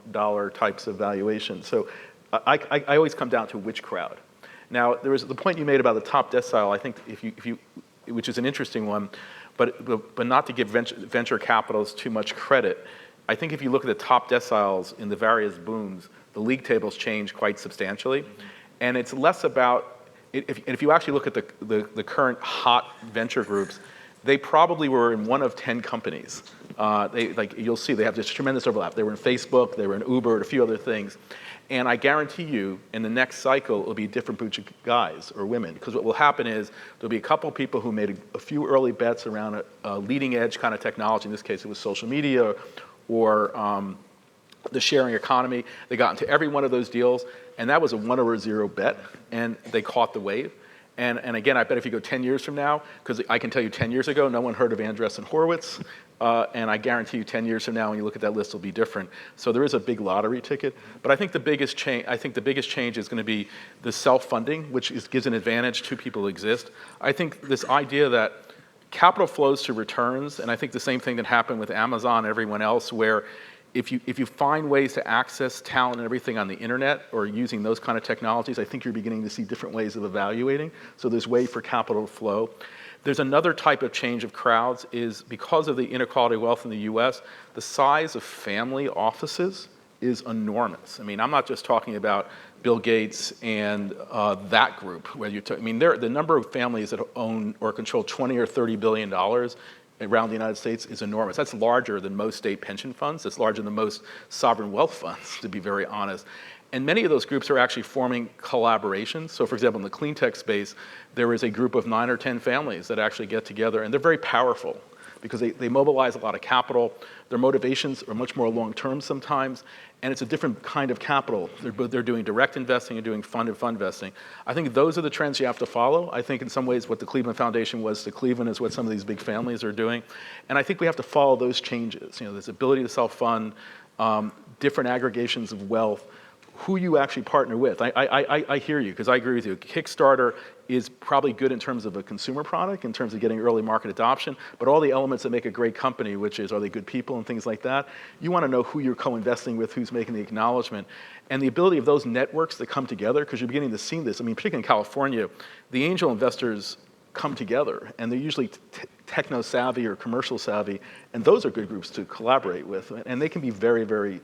S3: types of valuation. So I always come down to which crowd. Now, there was the point you made about the top decile. I think if you which is an interesting one, but not to give venture capitalists too much credit. I think if you look at the top deciles in the various booms, the league tables change quite substantially. And it's less about, if you actually look at the current hot venture groups, they probably were in one of 10 companies. You'll see they have this tremendous overlap. They were in Facebook, they were in Uber, and a few other things. And I guarantee you, in the next cycle, it'll be a different bunch of guys or women. Because what will happen is there'll be a couple people who made a few early bets around a leading edge kind of technology. In this case, it was social media or the sharing economy. They got into every one of those deals, and that was a 1 or a 0 bet, and they caught the wave. And again, I bet if you go 10 years from now, because I can tell you 10 years ago, no one heard of Andreessen Horowitz, and I guarantee you 10 years from now, when you look at that list, it'll be different. So there is a big lottery ticket. But I think the biggest change is going to be the self-funding, which gives an advantage to people who exist. I think this idea that capital flows to returns, and I think the same thing that happened with Amazon and everyone else, where if you find ways to access talent and everything on the internet or using those kind of technologies, I think you're beginning to see different ways of evaluating. So there's way for capital to flow. There's another type of change of crowds is because of the inequality of wealth in the US, the size of family offices is enormous. I mean, I'm not just talking about Bill Gates and that group. The number of families that own or control $20 or $30 billion around the United States is enormous. That's larger than most state pension funds. That's larger than most sovereign wealth funds, to be very honest. And many of those groups are actually forming collaborations. So for example, in the clean tech space, there is a group of 9 or 10 families that actually get together, and they're very powerful because they mobilize a lot of capital. Their motivations are much more long-term sometimes, and it's a different kind of capital. They're doing direct investing and doing fund investing. I think those are the trends you have to follow. I think in some ways what the Cleveland Foundation was to Cleveland is what some of these big families are doing. And I think we have to follow those changes. This ability to self-fund, different aggregations of wealth, who you actually partner with. I hear you, because I agree with you. Kickstarter is probably good in terms of a consumer product, in terms of getting early market adoption, but all the elements that make a great company, which is, are they good people and things like that, you want to know who you're co-investing with, who's making the acknowledgement, and the ability of those networks to come together, because you're beginning to see this. I mean, particularly in California, the angel investors come together, and they're usually techno-savvy or commercial savvy, and those are good groups to collaborate with, and they can be very, very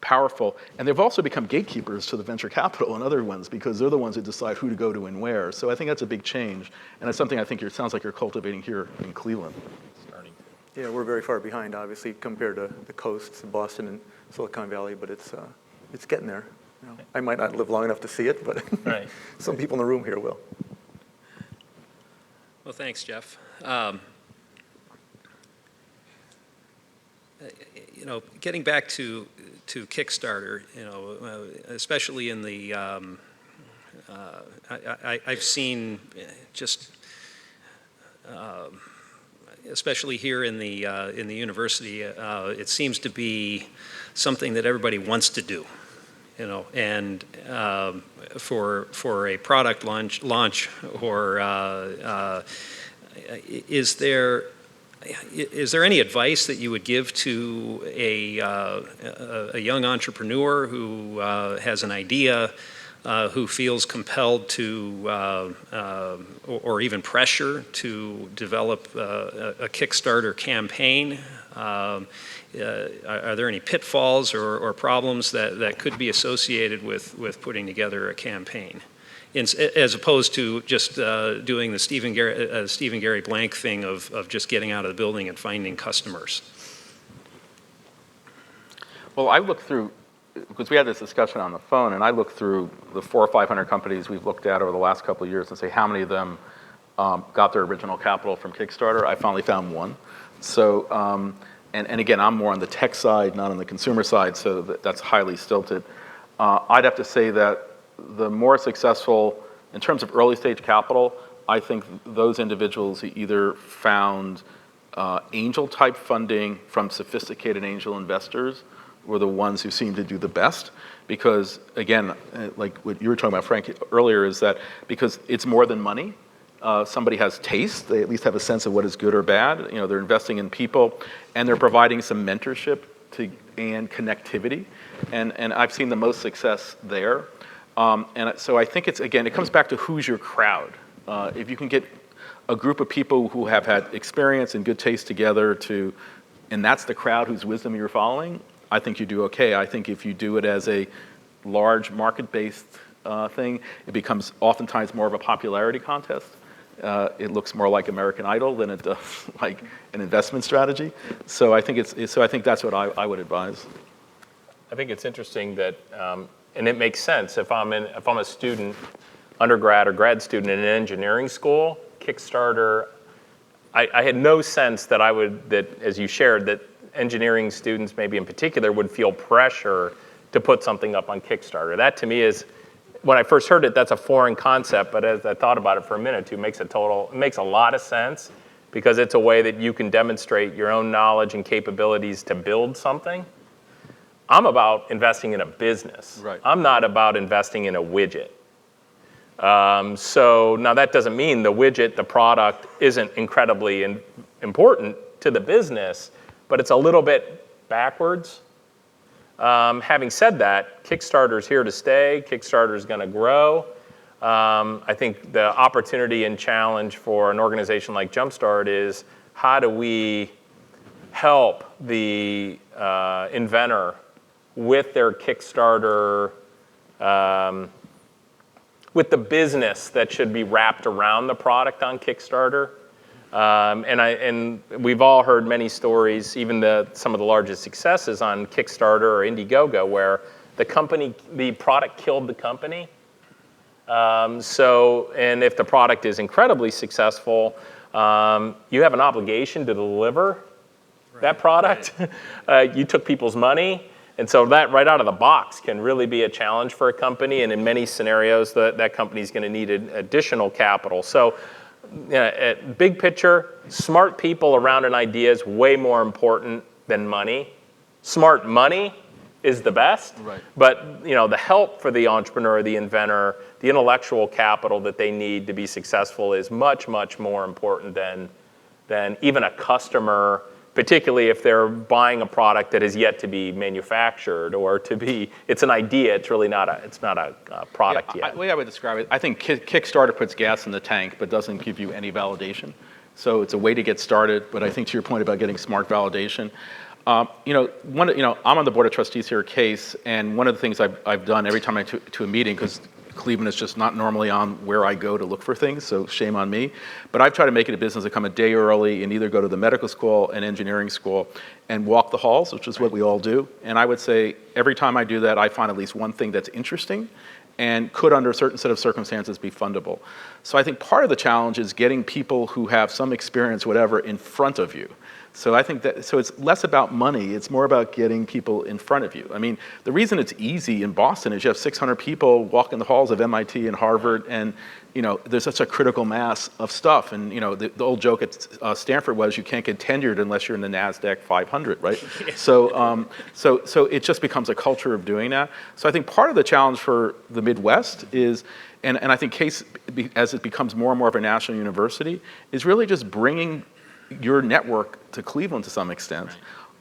S3: powerful. And they've also become gatekeepers to the venture capital and other ones because they're the ones who decide who to go to and where. So I think that's a big change. And it's something I think sounds like you're cultivating here in Cleveland.
S5: Yeah, we're very far behind, obviously, compared to the coasts, Boston and Silicon Valley, but it's getting there. I might not live long enough to see it, but
S2: Right.
S5: some people in the room here will.
S2: Well, thanks, Jeff. Getting back to Kickstarter, especially in the, I've seen just, especially here in the university, it seems to be something that everybody wants to do, and for a product launch or is there any advice that you would give to a young entrepreneur who has an idea, who feels compelled to, or even pressure to develop a Kickstarter campaign? Are there any pitfalls or problems that could be associated with putting together a campaign? As opposed to just doing the Stephen Gary Blank thing of just getting out of the building and finding customers.
S3: Well, I look through, because we had this discussion on the phone, and I look through the 400 or 500 companies we've looked at over the last couple of years and say how many of them got their original capital from Kickstarter. I finally found one. So, and again, I'm more on the tech side, not on the consumer side, so that's highly stilted. I'd have to say that the more successful, in terms of early stage capital, I think those individuals who either found angel type funding from sophisticated angel investors were the ones who seemed to do the best. Because again, like what you were talking about, Frank, earlier, is that because it's more than money, somebody has taste, they at least have a sense of what is good or bad. They're investing in people, and they're providing some mentorship and connectivity. And I've seen the most success there. And so I think it comes back to who's your crowd. If you can get a group of people who have had experience and good taste together and that's the crowd whose wisdom you're following, I think you do okay. I think if you do it as a large market-based thing, it becomes oftentimes more of a popularity contest. It looks more like American Idol than it does like an investment strategy. So I think that's what I would advise.
S4: I think it's interesting that, and it makes sense if I'm a student, undergrad or grad student in an engineering school, Kickstarter. I had no sense that as you shared, that engineering students maybe in particular would feel pressure to put something up on Kickstarter. That to me is, when I first heard it, that's a foreign concept, but as I thought about it for a minute or two, it makes a lot of sense because it's a way that you can demonstrate your own knowledge and capabilities to build something. I'm investing in a business.
S3: Right.
S4: I'm not about investing in a widget. So now that doesn't mean the widget, the product, isn't incredibly important to the business, but it's a little bit backwards. Having said that, Kickstarter's here to stay. Kickstarter's going to grow. I think the opportunity and challenge for an organization like Jumpstart is how do we help the inventor with their Kickstarter, with the business that should be wrapped around the product on Kickstarter. And we've all heard many stories, even some of the largest successes on Kickstarter or Indiegogo, where the product killed the company. And if the product is incredibly successful, you have an obligation to deliver that product. You took people's money. And so that right out of the box can really be a challenge for a company. And in many scenarios, that company is going to need additional capital. So big picture, smart people around an idea is way more important than money. Smart money is the best. Right. But the help for the entrepreneur, the inventor, the intellectual capital that they need to be successful is much, much more important than even a customer, particularly if they're buying a product that is yet to be manufactured or it's an idea. It's really not a product yet.
S3: The way I would describe it, I think Kickstarter puts gas in the tank but doesn't give you any validation. So it's a way to get started. But I think to your point about getting smart validation, I'm on the board of trustees here at CASE, and one of the things I've done every time I to a meeting, because Cleveland is just not normally on where I go to look for things, so shame on me. But I've tried to make it a business to come a day early and either go to the medical school and engineering school and walk the halls, which is what we all do. And I would say every time I do that, I find at least one thing that's interesting and could, under a certain set of circumstances, be fundable. So I think part of the challenge is getting people who have some experience, whatever, in front of you. So I think so it's less about money, it's more about getting people in front of you. I mean, the reason it's easy in Boston is you have 600 people walking the halls of MIT and Harvard, and there's such a critical mass of stuff. And the old joke at Stanford was you can't get tenured unless you're in the NASDAQ 500, right? Yeah. So it just becomes a culture of doing that. So I think part of the challenge for the Midwest is, and I think CASE, as it becomes more and more of a national university, is really just bringing your network to Cleveland to some extent,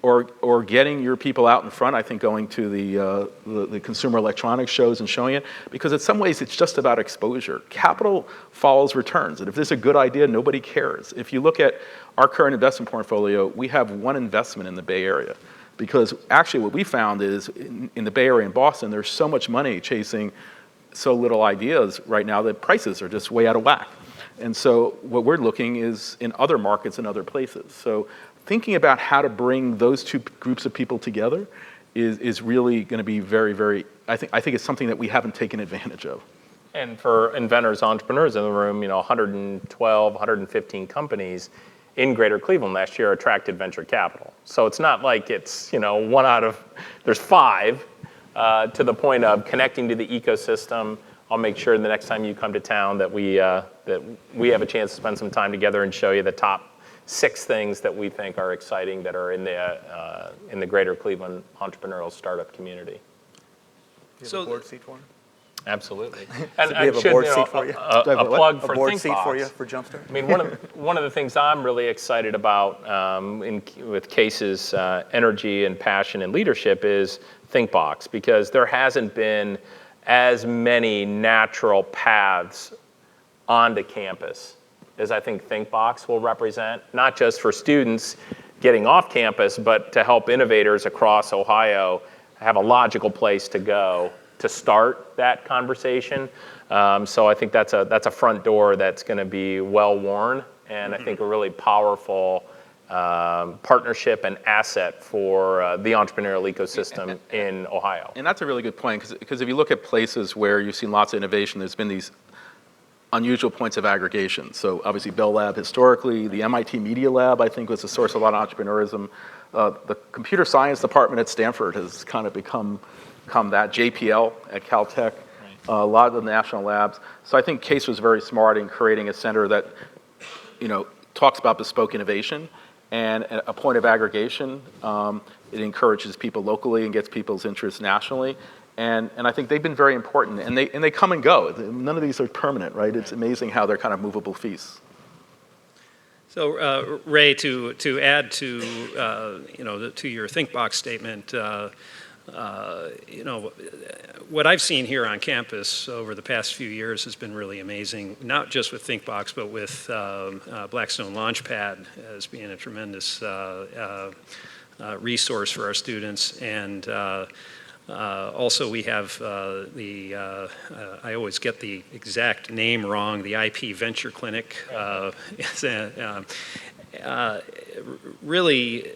S3: or getting your people out in front. I think going to the consumer electronics shows and showing it, because in some ways it's just about exposure. Capital follows returns, and if there's a good idea, nobody cares. If you look at our current investment portfolio, we have one investment in the Bay Area, because actually what we found is in the Bay Area in Boston, there's so much money chasing so little ideas right now that prices are just way out of whack. And so what we're looking is in other markets and other places. So thinking about how to bring those two groups of people together is really going to be very, very, I think it's something that we haven't taken advantage of.
S4: And for inventors, entrepreneurs in the room, 112, 115 companies in Greater Cleveland last year attracted venture capital. So it's not like it's, one out of, there's 5, to the point of connecting to the ecosystem. I'll make sure the next time you come to town that we have a chance to spend some time together and show you the top 6 things that we think are exciting that are in the Greater Cleveland entrepreneurial startup community.
S5: Do you have a board seat for him?
S4: Absolutely.
S5: And we have a board seat for you.
S4: A plug for
S5: a board
S4: ThinkBox.
S5: seat for you for Jumpstart.
S4: I mean, one of the things I'm really excited about with CASE's energy and passion and leadership is ThinkBox, because there hasn't been as many natural paths onto campus as I think ThinkBox will represent, not just for students getting off campus, but to help innovators across Ohio have a logical place to go to start that conversation. So I think that's a front door that's going to be well worn, and I think a really powerful partnership and asset for the entrepreneurial ecosystem in Ohio.
S3: And that's a really good point, because if you look at places where you've seen lots of innovation, there's been these unusual points of aggregation. So obviously Bell Lab historically, the MIT Media Lab I think was a source of a lot of entrepreneurism. The computer science department at Stanford has kind of become that. JPL at Caltech, a lot of the national labs. So I think Case was very smart in creating a center that, talks about bespoke innovation and a point of aggregation. It encourages people locally and gets people's interests nationally. And I think they've been very important, and they come and go. None of these are permanent, right? It's amazing how they're kind of movable feasts.
S2: So Ray, to add to to your ThinkBox statement, what I've seen here on campus over the past few years has been really amazing. Not just with ThinkBox, but with Blackstone Launchpad as being a tremendous resource for our students. And also we have I always get the exact name wrong, the IP Venture Clinic. Really,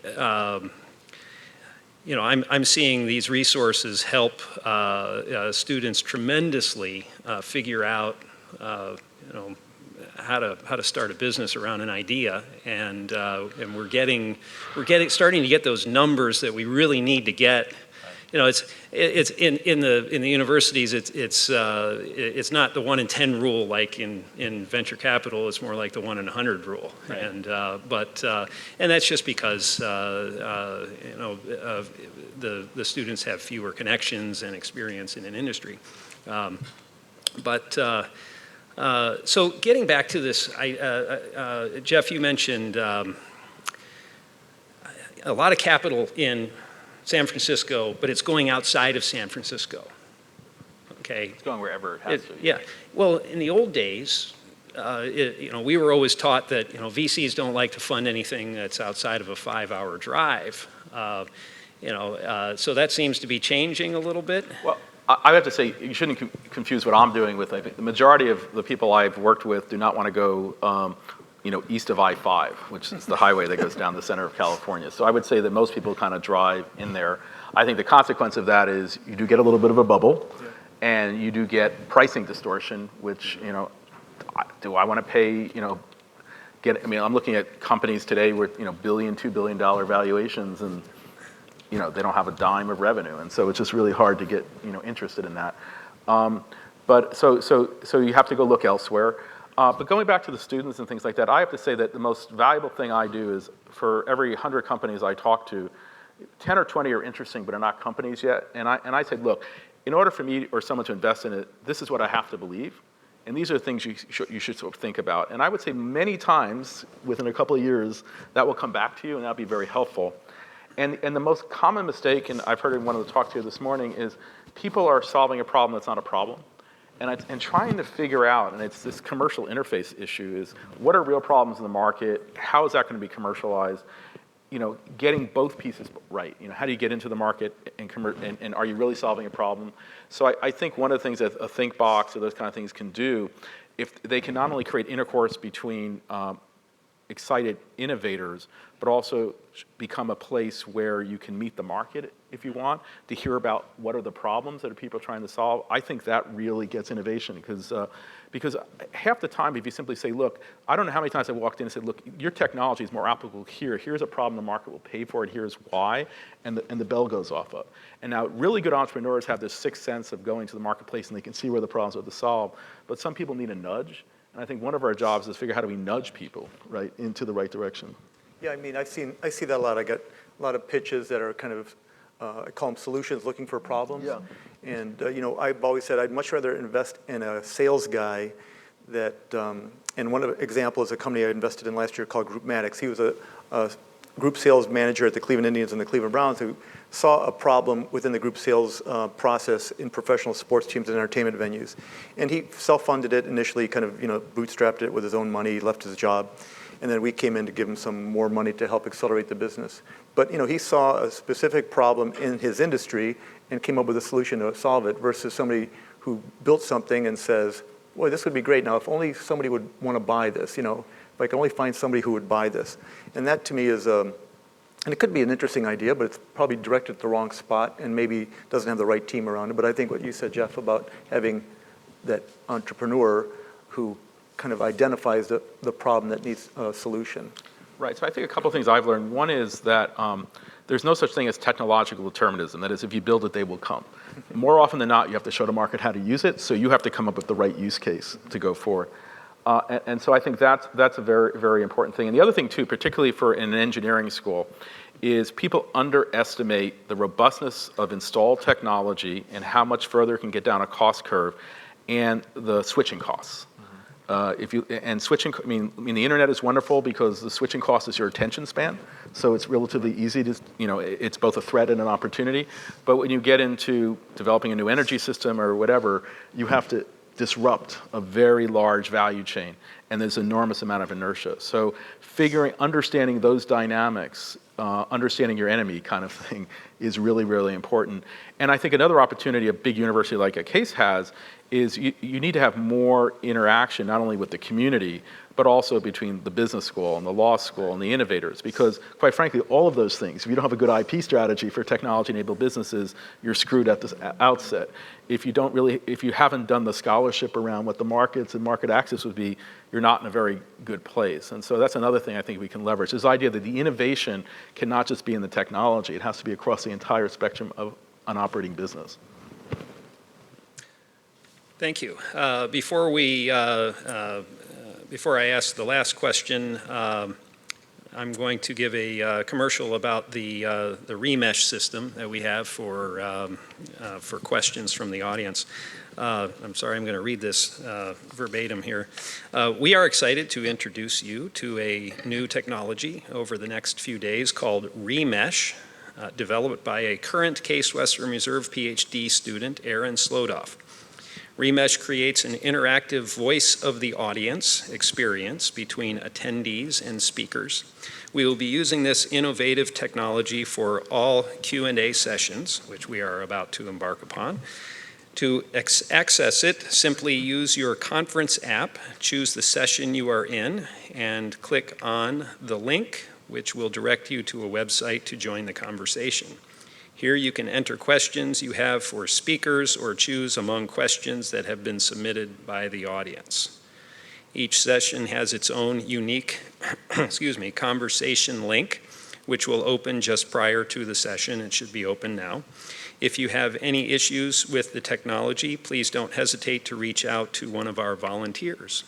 S2: I'm seeing these resources help students tremendously figure out, how to start a business around an idea, and we're starting to get those numbers that we really need to get. It's in the universities. It's not the 1 in 10 rule like in venture capital. It's more like the 1 in 100 rule. Right. And that's just because the students have fewer connections and experience in an industry. So getting back to this, Jeff, you mentioned a lot of capital in San Francisco, but it's going outside of San Francisco. Okay.
S3: It's going wherever it has to.
S2: Yeah. Well, in the old days, we were always taught that VCs don't like to fund anything that's outside of a 5-hour drive. So that seems to be changing a little bit.
S3: Well, I have to say, you shouldn't confuse what I'm doing with. I think the majority of the people I've worked with do not want to go east of I-5, which is the highway that goes down the center of California. So I would say that most people kind of drive in there. I think the consequence of that is you do get a little bit of a bubble, and you do get pricing distortion, which, do I want to pay, I'm looking at companies today with, $1 billion, $2 billion valuations, and, they don't have a dime of revenue. And so it's just really hard to get, interested in that. But so you have to go look elsewhere. But going back to the students and things like that, I have to say that the most valuable thing I do is for every 100 companies I talk to, 10 or 20 are interesting but are not companies yet. And I said, look, in order for me or someone to invest in it, this is what I have to believe. And these are the things you should sort of think about. And I would say many times, within a couple of years, that will come back to you, and that'll be very helpful. And the most common mistake, and I've heard in one of the talks here this morning, is people are solving a problem that's not a problem. And trying to figure out, and it's this commercial interface issue, is what are real problems in the market? How is that going to be commercialized? Getting both pieces right. How do you get into the market, and are you really solving a problem? So I think one of the things that a ThinkBox or those kind of things can do, if they can not only create intercourse between excited innovators, but also become a place where you can meet the market if you want, to hear about what are the problems that are people trying to solve. I think that really gets innovation, because half the time if you simply say, look, I don't know how many times I walked in and said, look, your technology is more applicable here. Here's a problem the market will pay for it. Here's why, and the bell goes off of. And now really good entrepreneurs have this sixth sense of going to the marketplace and they can see where the problems are to solve. But some people need a nudge. And I think one of our jobs is to figure out how do we nudge people into the right direction.
S5: Yeah, I see that a lot. I get a lot of pitches that are kind of, I call them solutions looking for problems.
S3: Yeah.
S5: And I've always said I'd much rather invest in a sales guy that, and one example is a company I invested in last year called Groupmatics. He was a group sales manager at the Cleveland Indians and the Cleveland Browns who saw a problem within the group sales process in professional sports teams and entertainment venues. And he self-funded it initially, kind of, bootstrapped it with his own money, left his job. And then we came in to give him some more money to help accelerate the business. But, he saw a specific problem in his industry and came up with a solution to solve it versus somebody who built something and says, boy, this would be great. Now, if only somebody would want to buy this, if I could only find somebody who would buy this. And that to me is, and it could be an interesting idea, but it's probably directed at the wrong spot and maybe doesn't have the right team around it. But I think what you said, Jeff, about having that entrepreneur who kind of identifies the problem that needs a solution.
S3: Right, so I think a couple of things I've learned. One is that there's no such thing as technological determinism. That is, if you build it, they will come. More often than not, you have to show the market how to use it, so you have to come up with the right use case to go forward. And so I think that's a very, very important thing. And the other thing, too, particularly for an engineering school, is people underestimate the robustness of installed technology and how much further it can get down a cost curve and the switching costs. Switching, the internet is wonderful because the switching cost is your attention span, so it's relatively easy to, it's both a threat and an opportunity. But when you get into developing a new energy system or whatever, you have to disrupt a very large value chain, and there's an enormous amount of inertia. So understanding those dynamics, understanding your enemy kind of thing is really, really important. And I think another opportunity a big university like a Case has is you need to have more interaction, not only with the community, but also between the business school and the law school and the innovators. Because quite frankly, all of those things, if you don't have a good IP strategy for technology-enabled businesses, you're screwed at the outset. If you haven't done the scholarship around what the markets and market access would be, you're not in a very good place. And so that's another thing I think we can leverage, this idea that the innovation cannot just be in the technology, it has to be across the entire spectrum of an operating business.
S2: Thank you. Before I ask the last question, I'm going to give a commercial about the remesh system that we have for questions from the audience. I'm sorry, I'm going to read this verbatim here. We are excited to introduce you to a new technology over the next few days called remesh, developed by a current Case Western Reserve PhD student, Aaron Slodoff. Remesh creates an interactive voice of the audience experience between attendees and speakers. We will be using this innovative technology for all Q&A sessions, which we are about to embark upon. To access it, simply use your conference app, choose the session you are in, and click on the link, which will direct you to a website to join the conversation. Here you can enter questions you have for speakers or choose among questions that have been submitted by the audience. Each session has its own unique conversation link, which will open just prior to the session. It should be open now. If you have any issues with the technology, please don't hesitate to reach out to one of our volunteers.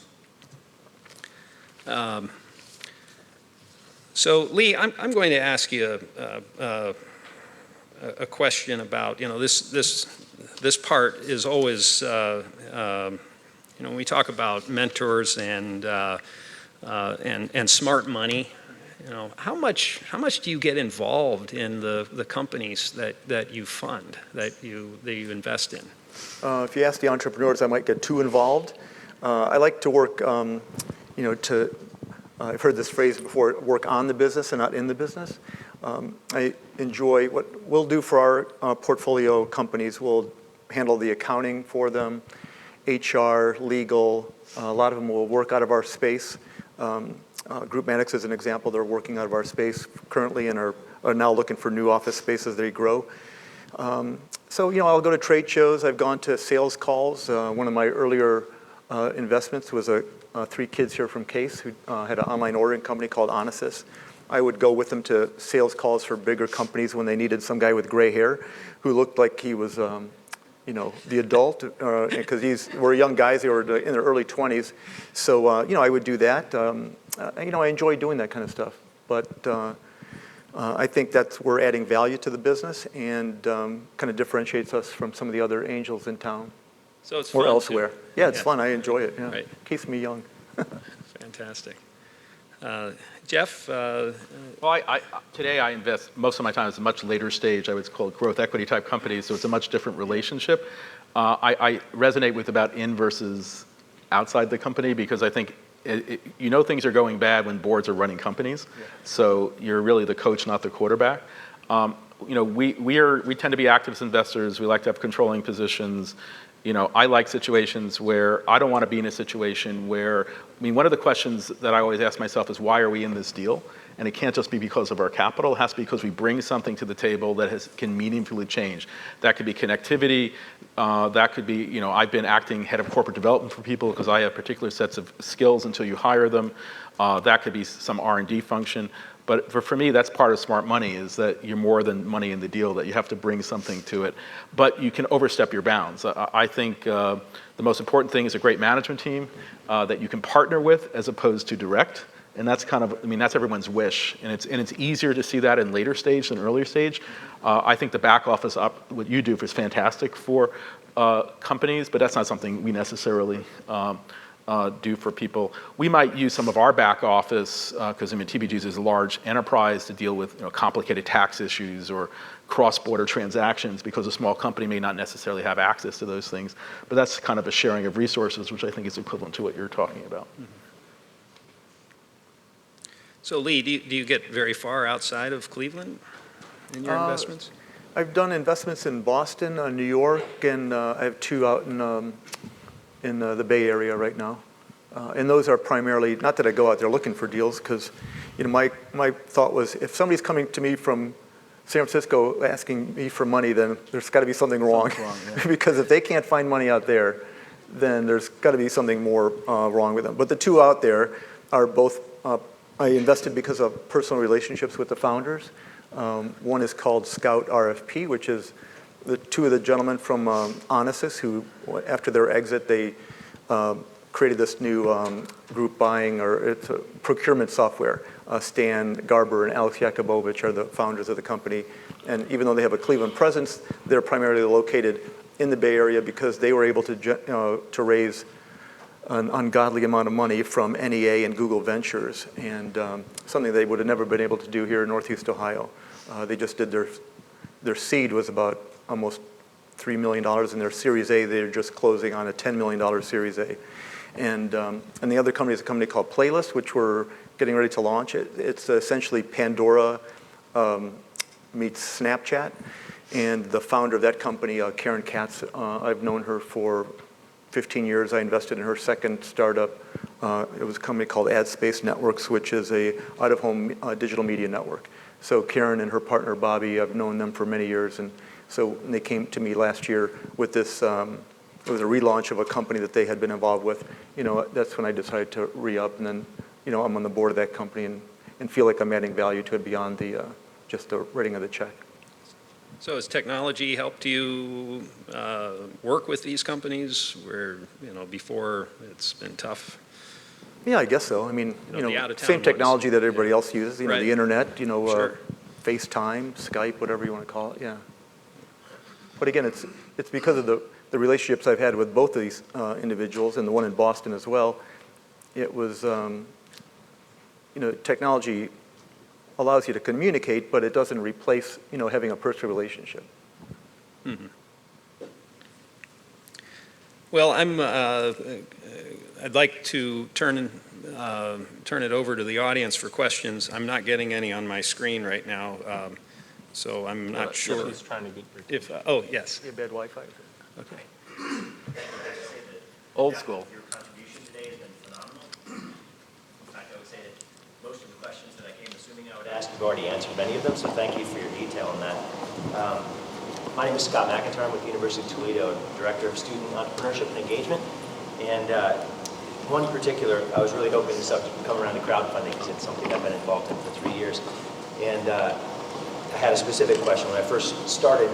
S2: So Lee, I'm going to ask you a question about, this part is always, when we talk about mentors and smart money, how much do you get involved in the companies that you fund, that you invest in?
S5: If you ask the entrepreneurs, I might get too involved. I like to work, I've heard this phrase before, work on the business and not in the business. I enjoy what we'll do for our portfolio companies. We'll handle the accounting for them, HR, legal. A lot of them will work out of our space. Groupmatics is an example. They're working out of our space currently and are now looking for new office space as they grow. So, I'll go to trade shows. I've gone to sales calls. One of my earlier investments was 3 kids here from Case who had an online ordering company called Onesys. I would go with them to sales calls for bigger companies when they needed some guy with gray hair who looked like he was, the adult, because we're young guys. They were in their early 20s. So, I would do that. I enjoy doing that kind of stuff. But I think we're adding value to the business and kind of differentiates us from some of the other angels in town.
S2: So it's fun,
S5: or elsewhere.
S2: Too.
S5: Yeah, it's fun. I enjoy it. Yeah.
S2: Right.
S5: Keeps me young.
S2: Fantastic. Jeff,
S3: Well, today I invest, most of my time is a much later stage, I would call it growth equity type companies, so it's a much different relationship. I resonate with about in versus outside the company because I think things are going bad when boards are running companies, so you're really the coach, not the quarterback. We tend to be activist investors. We like to have controlling positions. I like situations where I don't want to be in a situation where, one of the questions that I always ask myself is, why are we in this deal? And it can't just be because of our capital. It has to be because we bring something to the table that can meaningfully change. That could be connectivity. That could be, I've been acting head of corporate development for people because I have particular sets of skills until you hire them. That could be some R&D function. But for me, that's part of smart money, is that you're more than money in the deal, that you have to bring something to it. But you can overstep your bounds. I think the most important thing is a great management team that you can partner with as opposed to direct. And that's that's everyone's wish. And it's easier to see that in later stage than earlier stage. I think the back office, what you do is fantastic for companies, but that's not something we necessarily do for people. We might use some of our back office, because TPG is a large enterprise to deal with complicated tax issues or cross-border transactions, because a small company may not necessarily have access to those things. But that's kind of a sharing of resources, which I think is equivalent to what you're talking about. Mm-hmm.
S2: So Lee, do you get very far outside of Cleveland in your investments?
S5: I've done investments in Boston, New York, and I have two out in the Bay Area right now. And those are primarily, not that I go out there looking for deals, because my thought was, if somebody's coming to me from San Francisco asking me for money, then there's got to be something wrong. Because if they can't find money out there, then there's got to be something more wrong with them. But the two out there are both, I invested because of personal relationships with the founders. One is called Scout RFP, which is the two of the gentlemen from Onesys, who, after their exit, they created this new group buying, or it's a procurement software. Stan Garber and Alex Yakubovich are the founders of the company. And even though they have a Cleveland presence, they're primarily located in the Bay Area because they were able to raise an ungodly amount of money from NEA and Google Ventures, and something they would have never been able to do here in Northeast Ohio. They just did their seed was about almost $3 million, and their Series A, they're just closing on a $10 million Series A. And the other company is a company called Playlist, which we're getting ready to launch. It's essentially Pandora meets Snapchat. And the founder of that company, Karen Katz, I've known her for 15 years. I invested in her second startup. It was a company called AdSpace Networks, which is a out-of-home digital media network. So Karen and her partner, Bobby, I've known them for many years. And so they came to me last year with this, it was a relaunch of a company that they had been involved with. That's when I decided to re-up, and then, I'm on the board of that company and feel like I'm adding value to it beyond just the writing of the check.
S2: So has technology helped you work with these companies where, before it's been tough?
S5: Yeah, I guess so. Same technology that everybody else uses,
S2: right.
S5: The internet,
S2: Sure.
S5: FaceTime, Skype, whatever you want to call it, yeah. But again, it's because of the relationships I've had with both of these individuals, and the one in Boston as well. It was, technology allows you to communicate, but it doesn't replace, having a personal relationship.
S2: Mm-hmm. Well, I'd like to turn it over to the audience for questions. I'm not getting any on my screen right now, so I'm not sure.
S4: Who's trying to get
S2: If yes.
S5: You have bad Wi-Fi?
S2: Okay.
S3: Old school.
S6: Your contribution today has been phenomenal. In fact, I would say that most of the questions that I came assuming I would ask, you've already answered many of them, so thank you for your detail on that. My name is Scott McIntyre. I'm with the University of Toledo, Director of Student Entrepreneurship and Engagement. And one in particular, I was really hoping the subject would come around to crowdfunding, because it's something I've been involved in for 3 years. And I had a specific question. When I first started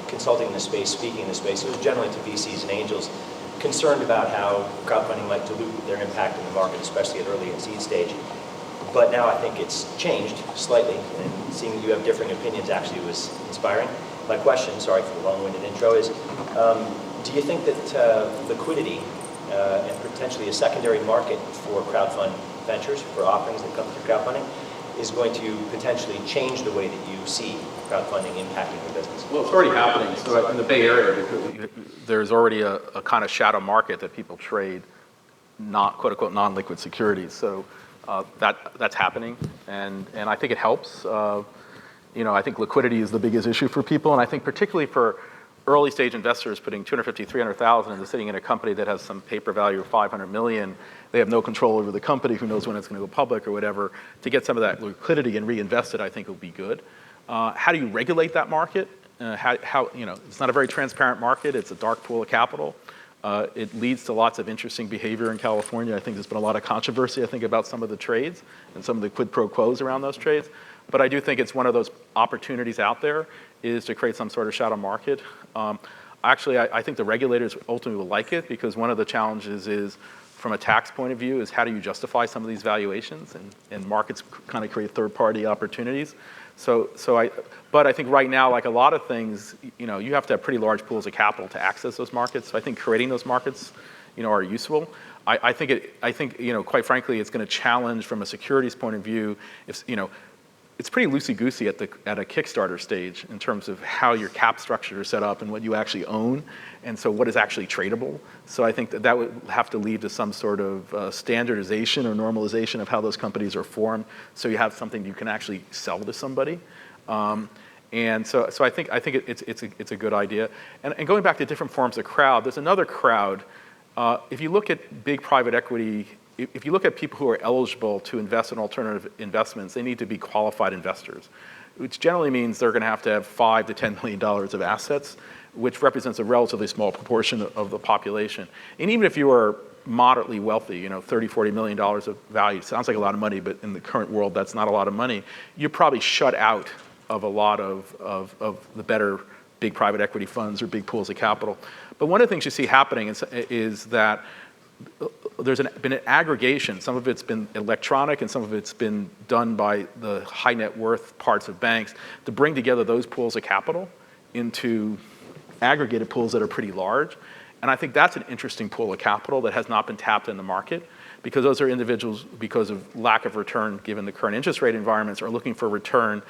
S6: consulting in the space, speaking in the space, it was generally to VCs and angels concerned about how crowdfunding might dilute their impact in the market, especially at early and seed stage. But now I think it's changed slightly, and seeing you have differing opinions actually was inspiring. My question, sorry for the long-winded intro, is do you think that liquidity and potentially a secondary market for crowdfund ventures for offerings that come through crowdfunding is going to potentially change the way that you see crowdfunding impacting your business?
S3: Well, it's already happening. So in the Bay Area, there's already a kind of shadow market that people trade, not quote unquote non-liquid securities. So that's happening, and I think it helps. I think liquidity is the biggest issue for people, and I think particularly for early stage investors putting 250, 300,000 into sitting in a company that has some paper value of 500 million, they have no control over the company, who knows when it's going to go public or whatever, to get some of that liquidity and reinvest it, I think will be good. How do you regulate that market? It's not a very transparent market. It's a dark pool of capital. It leads to lots of interesting behavior in California. I think there's been a lot of controversy, I think, about some of the trades and some of the quid pro quos around those trades. But I do think it's one of those opportunities out there is to create some sort of shadow market. Actually, I think the regulators ultimately will like it, because one of the challenges is, from a tax point of view, is how do you justify some of these valuations, and markets kind of create third-party opportunities. But I think right now, like a lot of things, you have to have pretty large pools of capital to access those markets. So I think creating those markets, are useful. I think quite frankly, it's going to challenge from a securities point of view. It's pretty loosey-goosey at a Kickstarter stage in terms of how your cap structure is set up and what you actually own, and so what is actually tradable. So I think that would have to lead to some sort of standardization or normalization of how those companies are formed, so you have something you can actually sell to somebody. And so I think it's a good idea. And going back to different forms of crowd, there's another crowd. If you look at big private equity, if you look at people who are eligible to invest in alternative investments, they need to be qualified investors, which generally means they're going to have $5 to $10 million of assets, which represents a relatively small proportion of the population. And even if you are moderately wealthy, $30, $40 million of value, sounds like a lot of money, but in the current world, that's not a lot of money. You're probably shut out of a lot of the better big private equity funds or big pools of capital. But one of the things you see happening is that there's been an aggregation. Some of it's been electronic and some of it's been done by the high net worth parts of banks to bring together those pools of capital into aggregated pools that are pretty large. And I think that's an interesting pool of capital that has not been tapped in the market, because those are individuals, because of lack of return given the current interest rate environments, are looking for return.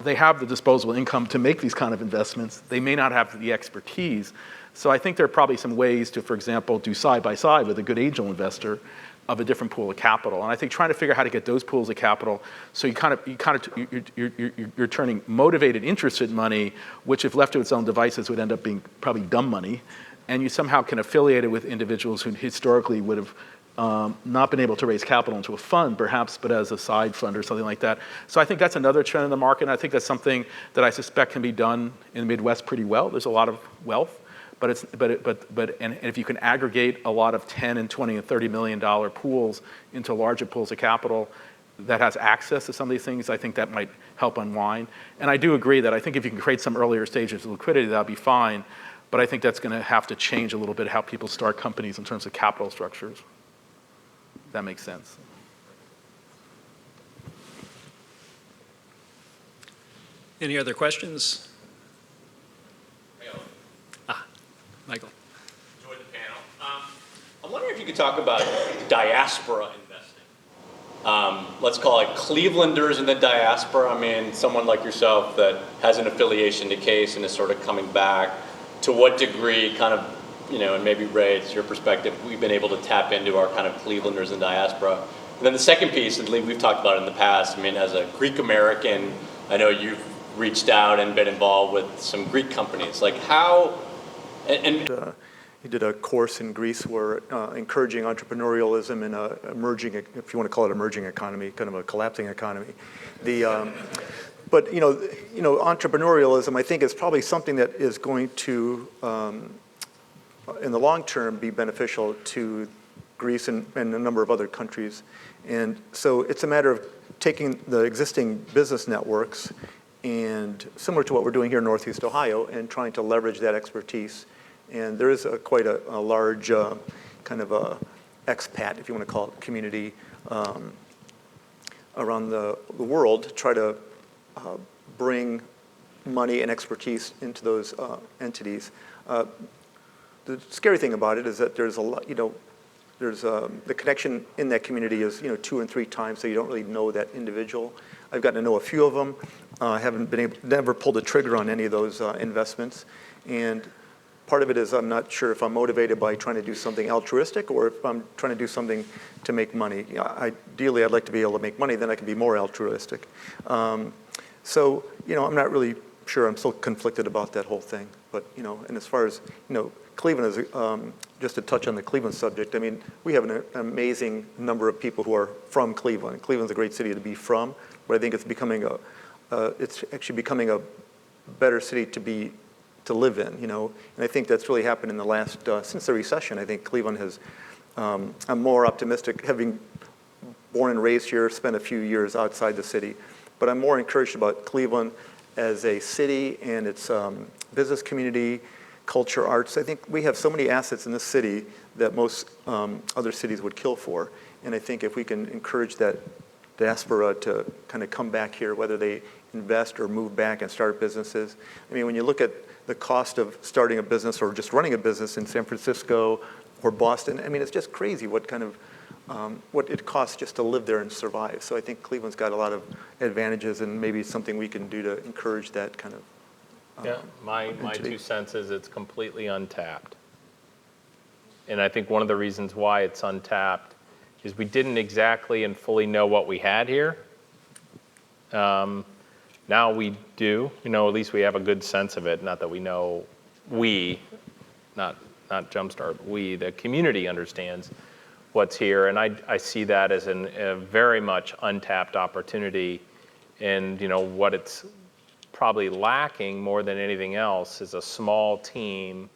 S3: They have the disposable income to make these kind of investments. They may not have the expertise. So I think there are probably some ways to, for example, do side by side with a good angel investor of a different pool of capital. And I think trying to figure out how to get those pools of capital, so you're turning motivated, interested money, which if left to its own devices would end up being probably dumb money, and you somehow can affiliate it with individuals who historically would have not been able to raise capital into a fund, perhaps, but as a side fund or something like that. So I think that's another trend in the market, and I think that's something that I suspect can be done in the Midwest pretty well. There's a lot of wealth. But if you can aggregate a lot of 10 and 20 and $30 million pools into larger pools of capital that has access to some of these things, I think that might help unwind. And I do agree that I think if you can create some earlier stages of liquidity, that'll be fine. But I think that's going to have to change a little bit how people start companies in terms of capital structures. If that makes sense.
S7: Any other questions? Michael.
S8: Enjoyed the panel. I'm wondering if you could talk about diaspora investing. Let's call it Clevelanders in the diaspora. I mean, someone like yourself that has an affiliation to Case and is sort of coming back. To what degree, kind of, and maybe Ray, it's your perspective, we've been able to tap into our kind of Clevelanders in diaspora. And then the second piece, and we've talked about it in the past, I mean, as a Greek American, I know you've reached out and been involved with some Greek companies. Like how...
S5: He did a course in Greece where encouraging entrepreneurialism in an emerging, if you want to call it emerging economy, kind of a collapsing economy. But entrepreneurialism, I think, is probably something that is going to, in the long term, be beneficial to Greece and a number of other countries. And so it's a matter of taking the existing business networks and similar to what we're doing here in Northeast Ohio and trying to leverage that expertise. And there is quite a large kind of a expat, if you want to call it, community around the world to try to bring money and expertise into those entities. The scary thing about it is that there's a lot, there's the connection in that community is 2 and 3 times, so you don't really know that individual. I've gotten to know a few of them. Haven't never pulled the trigger on any of those investments, and part of it is I'm not sure if I'm motivated by trying to do something altruistic or if I'm trying to do something to make money. Ideally, I'd like to be able to make money, then I can be more altruistic. So, I'm not really sure. I'm still conflicted about that whole thing. But, and as far as, Cleveland is, just to touch on the Cleveland subject, I mean, we have an amazing number of people who are from Cleveland. Cleveland's a great city to be from, but I think it's actually becoming a better city to live in, and I think that's really happened in the last, since the recession. I think Cleveland has, I'm more optimistic, having born and raised here, spent a few years outside the city, but I'm more encouraged about Cleveland as a city and its business community, culture, arts. I think we have so many assets in this city that most other cities would kill for, and I think if we can encourage that diaspora to kind of come back here, whether they invest or move back and start businesses. I mean, when you look at the cost of starting a business or just running a business in San Francisco or Boston, I mean, it's just crazy what kind of, what it costs just to live there and survive. So I think Cleveland's got a lot of advantages, and maybe it's something we can do to encourage that kind of
S4: my
S5: entity.
S4: 2 cents is it's completely untapped. And I think one of the reasons why it's untapped is we didn't exactly and fully know what we had here. Now we do, at least we have a good sense of it. Not that we know, not Jumpstart, the community understands what's here. And I see that as a very much untapped opportunity. And what it's probably lacking more than anything else is a small team,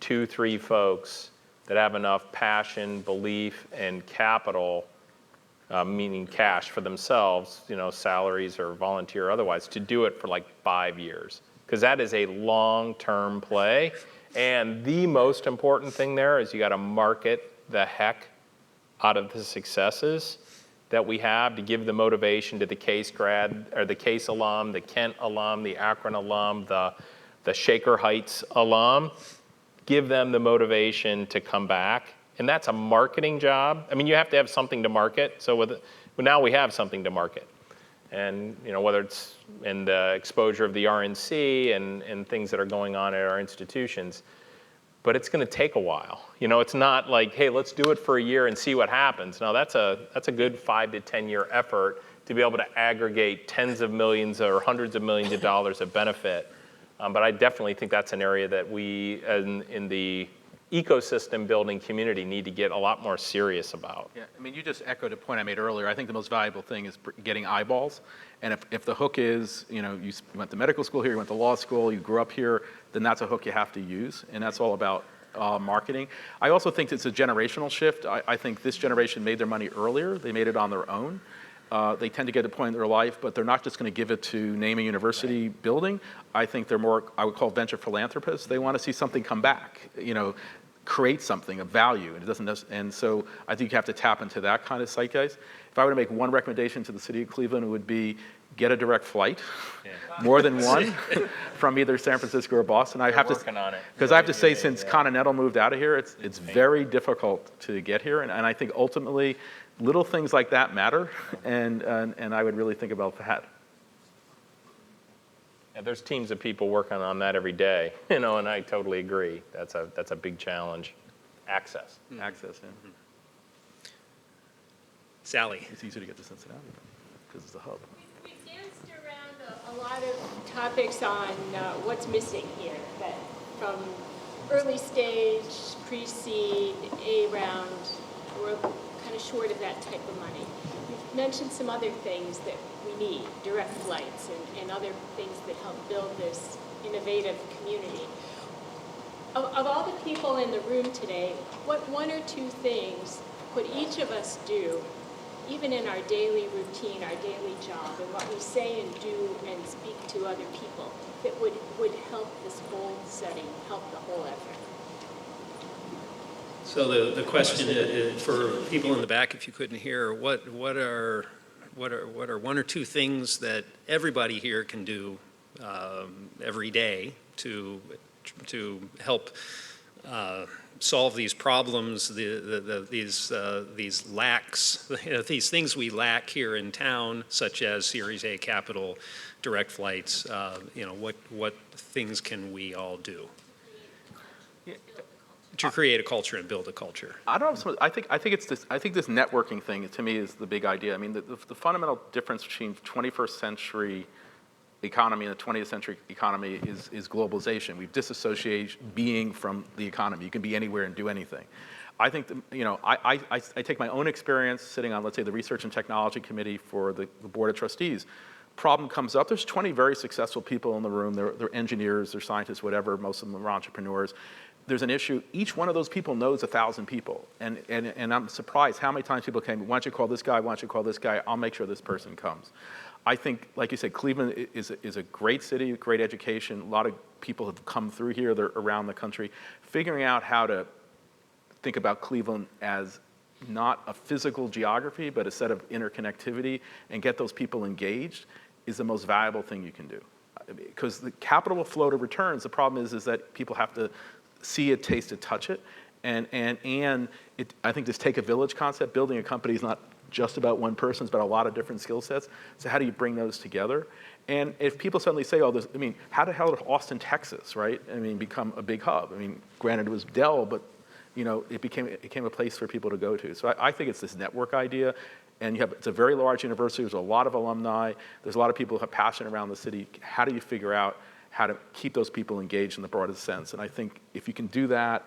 S4: 2, 3 folks that have enough passion, belief, and capital, meaning cash for themselves, salaries or volunteer or otherwise, to do it for like 5 years. Because that is a long-term play. And the most important thing there is you got to market the heck out of the successes that we have to give the motivation to the Case grad, or the Case alum, the Kent alum, the Akron alum, the Shaker Heights alum. Give them the motivation to come back. And that's a marketing job. I mean, you have to have something to market. So now we have something to market. And whether it's in the exposure of the RNC and things that are going on at our institutions, but it's going to take a while. It's not like, hey, let's do it for a year and see what happens. No, that's a good 5 to 10 year effort to be able to aggregate tens of millions or hundreds of millions of dollars of benefit. But I definitely think that's an area that we, in the ecosystem building community, need to get a lot more serious about.
S3: Yeah, I mean, you just echoed a point I made earlier. I think the most valuable thing is getting eyeballs. And if the hook is, you went to medical school here, you went to law school, you grew up here, then that's a hook you have to use. And that's all about marketing. I also think it's a generational shift. I think this generation made their money earlier. They made it on their own. They tend to get to a point in their life, but they're not just going to give it to name a university building. I think they're more, I would call venture philanthropists. They want to see something come back, create something of value. And it doesn't, and so I think you have to tap into that kind of zeitgeist. If I were to make one recommendation to the city of Cleveland, it would be get a direct flight, more than one, from either San Francisco or Boston. I have to, because I have to say, since Continental moved out of here, it's very difficult to get here, and I think ultimately little things like that matter, and I would really think about that.
S4: Yeah, there's teams of people working on that every day, and I totally agree. That's a big challenge. Access.
S3: Access, yeah.
S7: Sally.
S3: It's easier to get to Cincinnati because it's the hub.
S1: We've danced around a lot of topics on what's missing here, that from early stage, pre-seed, A-round, we're kind of short of that type of money. We've mentioned some other things that we need, direct flights and other things that help build this innovative community. Of all the people in the room today, what 1 or 2 things could each of us do, even in our daily routine, our daily job, and what we say and do and speak to other people, that would help this goal setting, help the whole effort?
S7: So the question is, for people in the back, if you couldn't hear, what are 1 or 2 things that everybody here can do every day to help solve these problems, these lacks, these things we lack here in town, such as Series A capital, direct flights, what things can we all do to create a culture and build a culture?
S3: I don't know. I think this networking thing to me is the big idea. I mean, the fundamental difference between 21st century economy and the 20th century economy is globalization. We've disassociated being from the economy. You can be anywhere and do anything. I think I take my own experience sitting on, let's say, the Research and Technology Committee for the Board of Trustees. Problem comes up. There's 20 very successful people in the room. They're engineers, they're scientists, whatever. Most of them are entrepreneurs. There's an issue. Each one of those people knows 1,000 people. And I'm surprised how many times people came, why don't you call this guy, why don't you call this guy, I'll make sure this person comes. I think, like you said, Cleveland is a great city, great education. A lot of people have come through here, they're around the country. Figuring out how to think about Cleveland as not a physical geography, but a set of interconnectivity and get those people engaged is the most valuable thing you can do. Because the capital will flow to returns. The problem is that people have to see it, taste it, touch it. And I think this take a village concept, building a company is not just about one person, it's about a lot of different skill sets. So how do you bring those together? And if people suddenly say, oh, how the hell did Austin, Texas, right? Become a big hub? Granted it was Dell, but it became a place for people to go to. So I think it's this network idea. And it's a very large university, there's a lot of alumni, there's a lot of people who have passion around the city. How do you figure out how to keep those people engaged in the broadest sense? And I think if you can do that,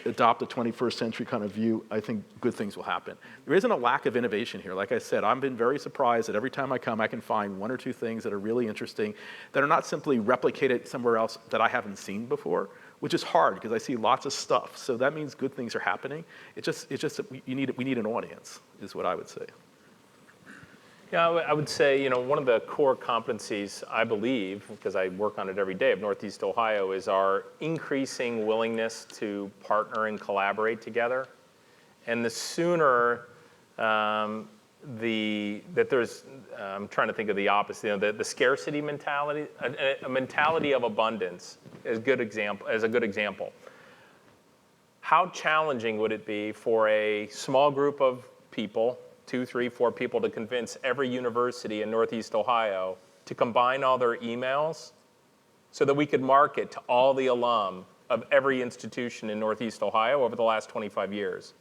S3: adopt a 21st century kind of view, I think good things will happen. There isn't a lack of innovation here. Like I said, I've been very surprised that every time I come, I can find one or two things that are really interesting that are not simply replicated somewhere else that I haven't seen before, which is hard because I see lots of stuff. So that means good things are happening. It's just that we need an audience, is what I would say.
S4: Yeah, I would say, one of the core competencies, I believe, because I work on it every day of Northeast Ohio, is our increasing willingness to partner and collaborate together. And the sooner I'm trying to think of the opposite, the scarcity mentality, a mentality of abundance is a good example. How challenging would it be for a small group of people, 2, 3, 4 people, to convince every university in Northeast Ohio to combine all their emails so that we could market to all the alum of every institution in Northeast Ohio over the last 25 years?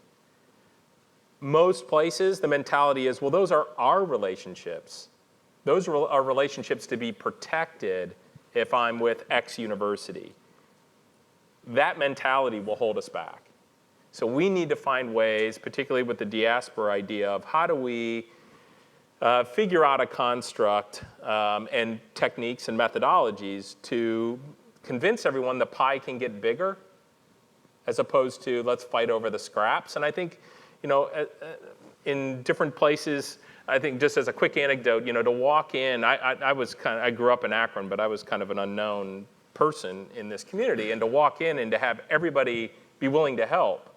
S4: Most places, the mentality is, well, those are our relationships. Those are relationships to be protected if I'm with X university. That mentality will hold us back. So we need to find ways, particularly with the diaspora idea, of how do we figure out a construct and techniques and methodologies to convince everyone the pie can get bigger as opposed to let's fight over the scraps. And I think, in different places, I think just as a quick anecdote, to walk in, I grew up in Akron, but I was kind of an unknown person in this community, and to walk in and to have everybody be willing to help,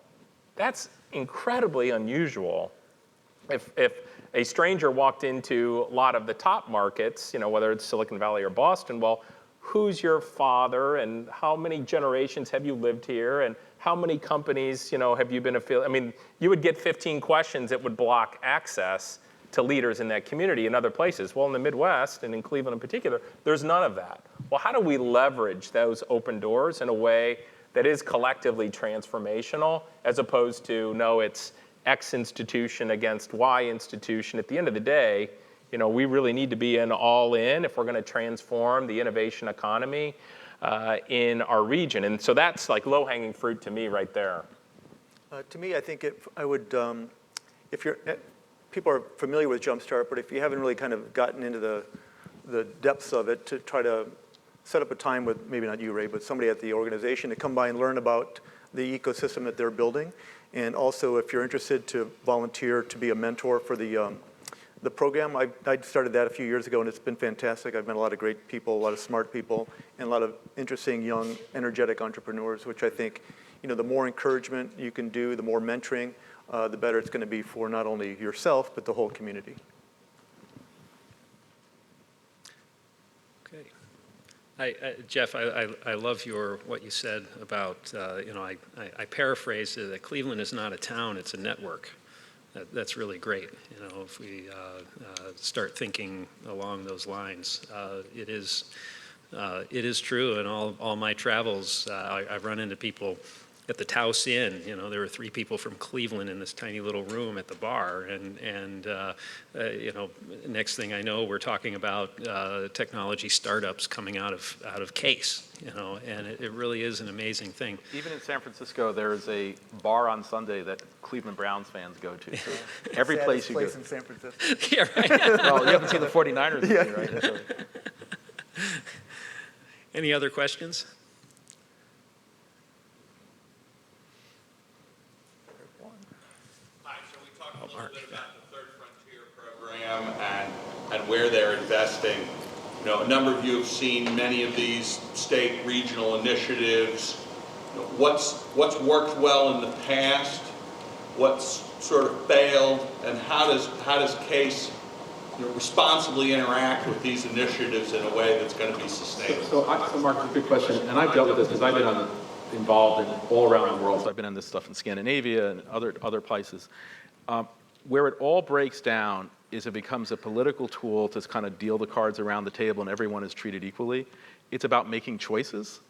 S4: that's incredibly unusual. If a stranger walked into a lot of the top markets, whether it's Silicon Valley or Boston, well, who's your father and how many generations have you lived here and how many companies, have you been affiliated? You would get 15 questions that would block access to leaders in that community in other places. Well, in the Midwest and in Cleveland in particular, there's none of that. Well, how do we leverage those open doors in a way that is collectively transformational, as opposed to, no, it's X institution against Y institution? At the end of the day, we really need to be an all-in if we're going to transform the innovation economy in our region. And so that's like low-hanging fruit to me right there.
S5: To me, I think people are familiar with Jumpstart, but if you haven't really kind of gotten into the depths of it, to try to set up a time with, maybe not you, Ray, but somebody at the organization to come by and learn about the ecosystem that they're building. And also, if you're interested, to volunteer to be a mentor for the program. I started that a few years ago, and it's been fantastic. I've met a lot of great people, a lot of smart people, and a lot of interesting, young, energetic entrepreneurs, which I think, the more encouragement you can do, the more mentoring, the better it's going to be for not only yourself, but the whole community.
S7: Okay. Jeff, I love what you said about, I paraphrased it, that Cleveland is not a town, it's a network. That's really great. If we start thinking along those lines, it is true. In all my travels, I've run into people at the Taos Inn. There were 3 people from Cleveland in this tiny little room at the bar, and next thing I know, we're talking about technology startups coming out of Case. And it really is an amazing thing.
S3: Even in San Francisco, there's a bar on Sunday that Cleveland Browns fans go to. So every place you go.
S5: in San Francisco.
S7: Yeah, right.
S3: Well, you haven't seen the 49ers this year, right? So.
S7: Any other questions?
S8: Hi, so we talked a little bit about the Third Frontier program and where they're investing. A number of you have seen many of these state regional initiatives. What's worked well in the past? What's sort of failed? And how does Case responsibly interact with these initiatives in a way that's going to be sustainable?
S3: So Mark, it's a good question, and I've dealt with this because I've been involved in all around the world. So I've been in this stuff in Scandinavia and other places. Where it all breaks down is it becomes a political tool to kind of deal the cards around the table and everyone is treated equally. It's about making choices.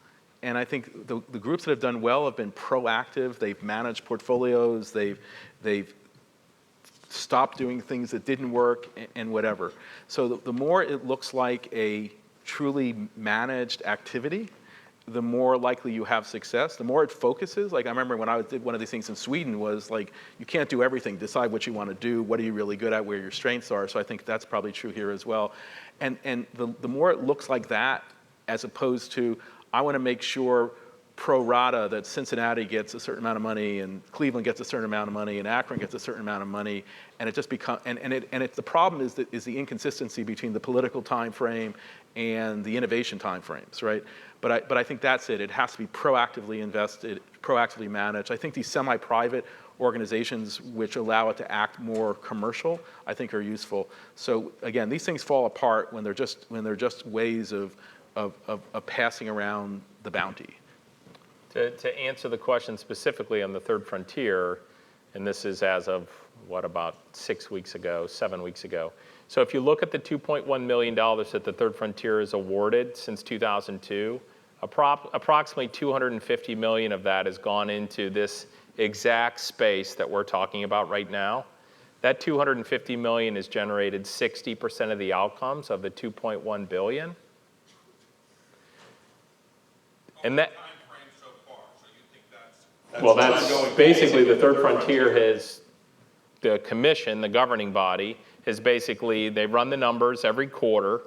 S3: And I think the groups that have done well have been proactive. They've managed portfolios. They've stopped doing things that didn't work and whatever. So the more it looks like a truly managed activity, the more likely you have success. The more it focuses, like I remember when I did one of these things in Sweden was like, you can't do everything. Decide what you want to do. What are you really good at? Where your strengths are. So I think that's probably true here as well. And the more it looks like that, as opposed to, I want to make sure pro rata that Cincinnati gets a certain amount of money and Cleveland gets a certain amount of money and Akron gets a certain amount of money, and it just becomes the problem is the inconsistency between the political time frame and the innovation time frames, right? But I think that's it. It has to be proactively invested, proactively managed. I think these semi-private organizations which allow it to act more commercial, I think are useful. So again, these things fall apart when they're just ways of passing around the bounty.
S4: To answer the question specifically on the Third Frontier, and this is as of, about 7 weeks ago. So if you look at the $2.1 million that the Third Frontier has awarded since 2002, approximately $250 million of that has gone into this exact space that we're talking about right now. That $250 million has generated 60% of the outcomes of the $2.1 billion. And that, well, that's basically the Third Frontier has, the commission, the governing body, has basically, they run the numbers every quarter,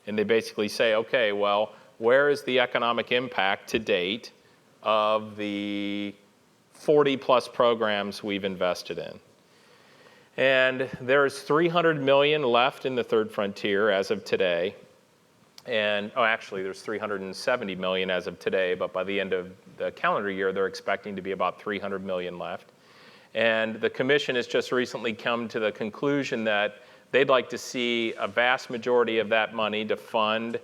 S4: and they basically say, okay, well, where is the economic impact to date of the 40-plus programs we've invested in? And there's $300 million left in the Third Frontier as of today. And, actually, there's $370 million as of today, but by the end of the calendar year, they're expecting to be about $300 million left. And the commission has just recently come to the conclusion that they'd like to see a vast majority of that money to fund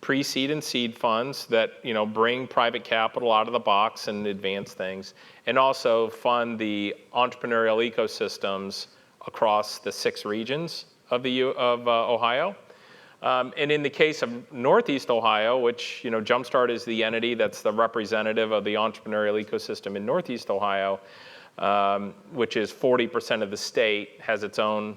S4: pre-seed and seed funds that bring private capital out of the box and advance things, and also fund the entrepreneurial ecosystems across the 6 regions of Ohio. And in the case of Northeast Ohio, which Jumpstart is the entity that's the representative of the entrepreneurial ecosystem in Northeast Ohio, which is 40% of the state, has its own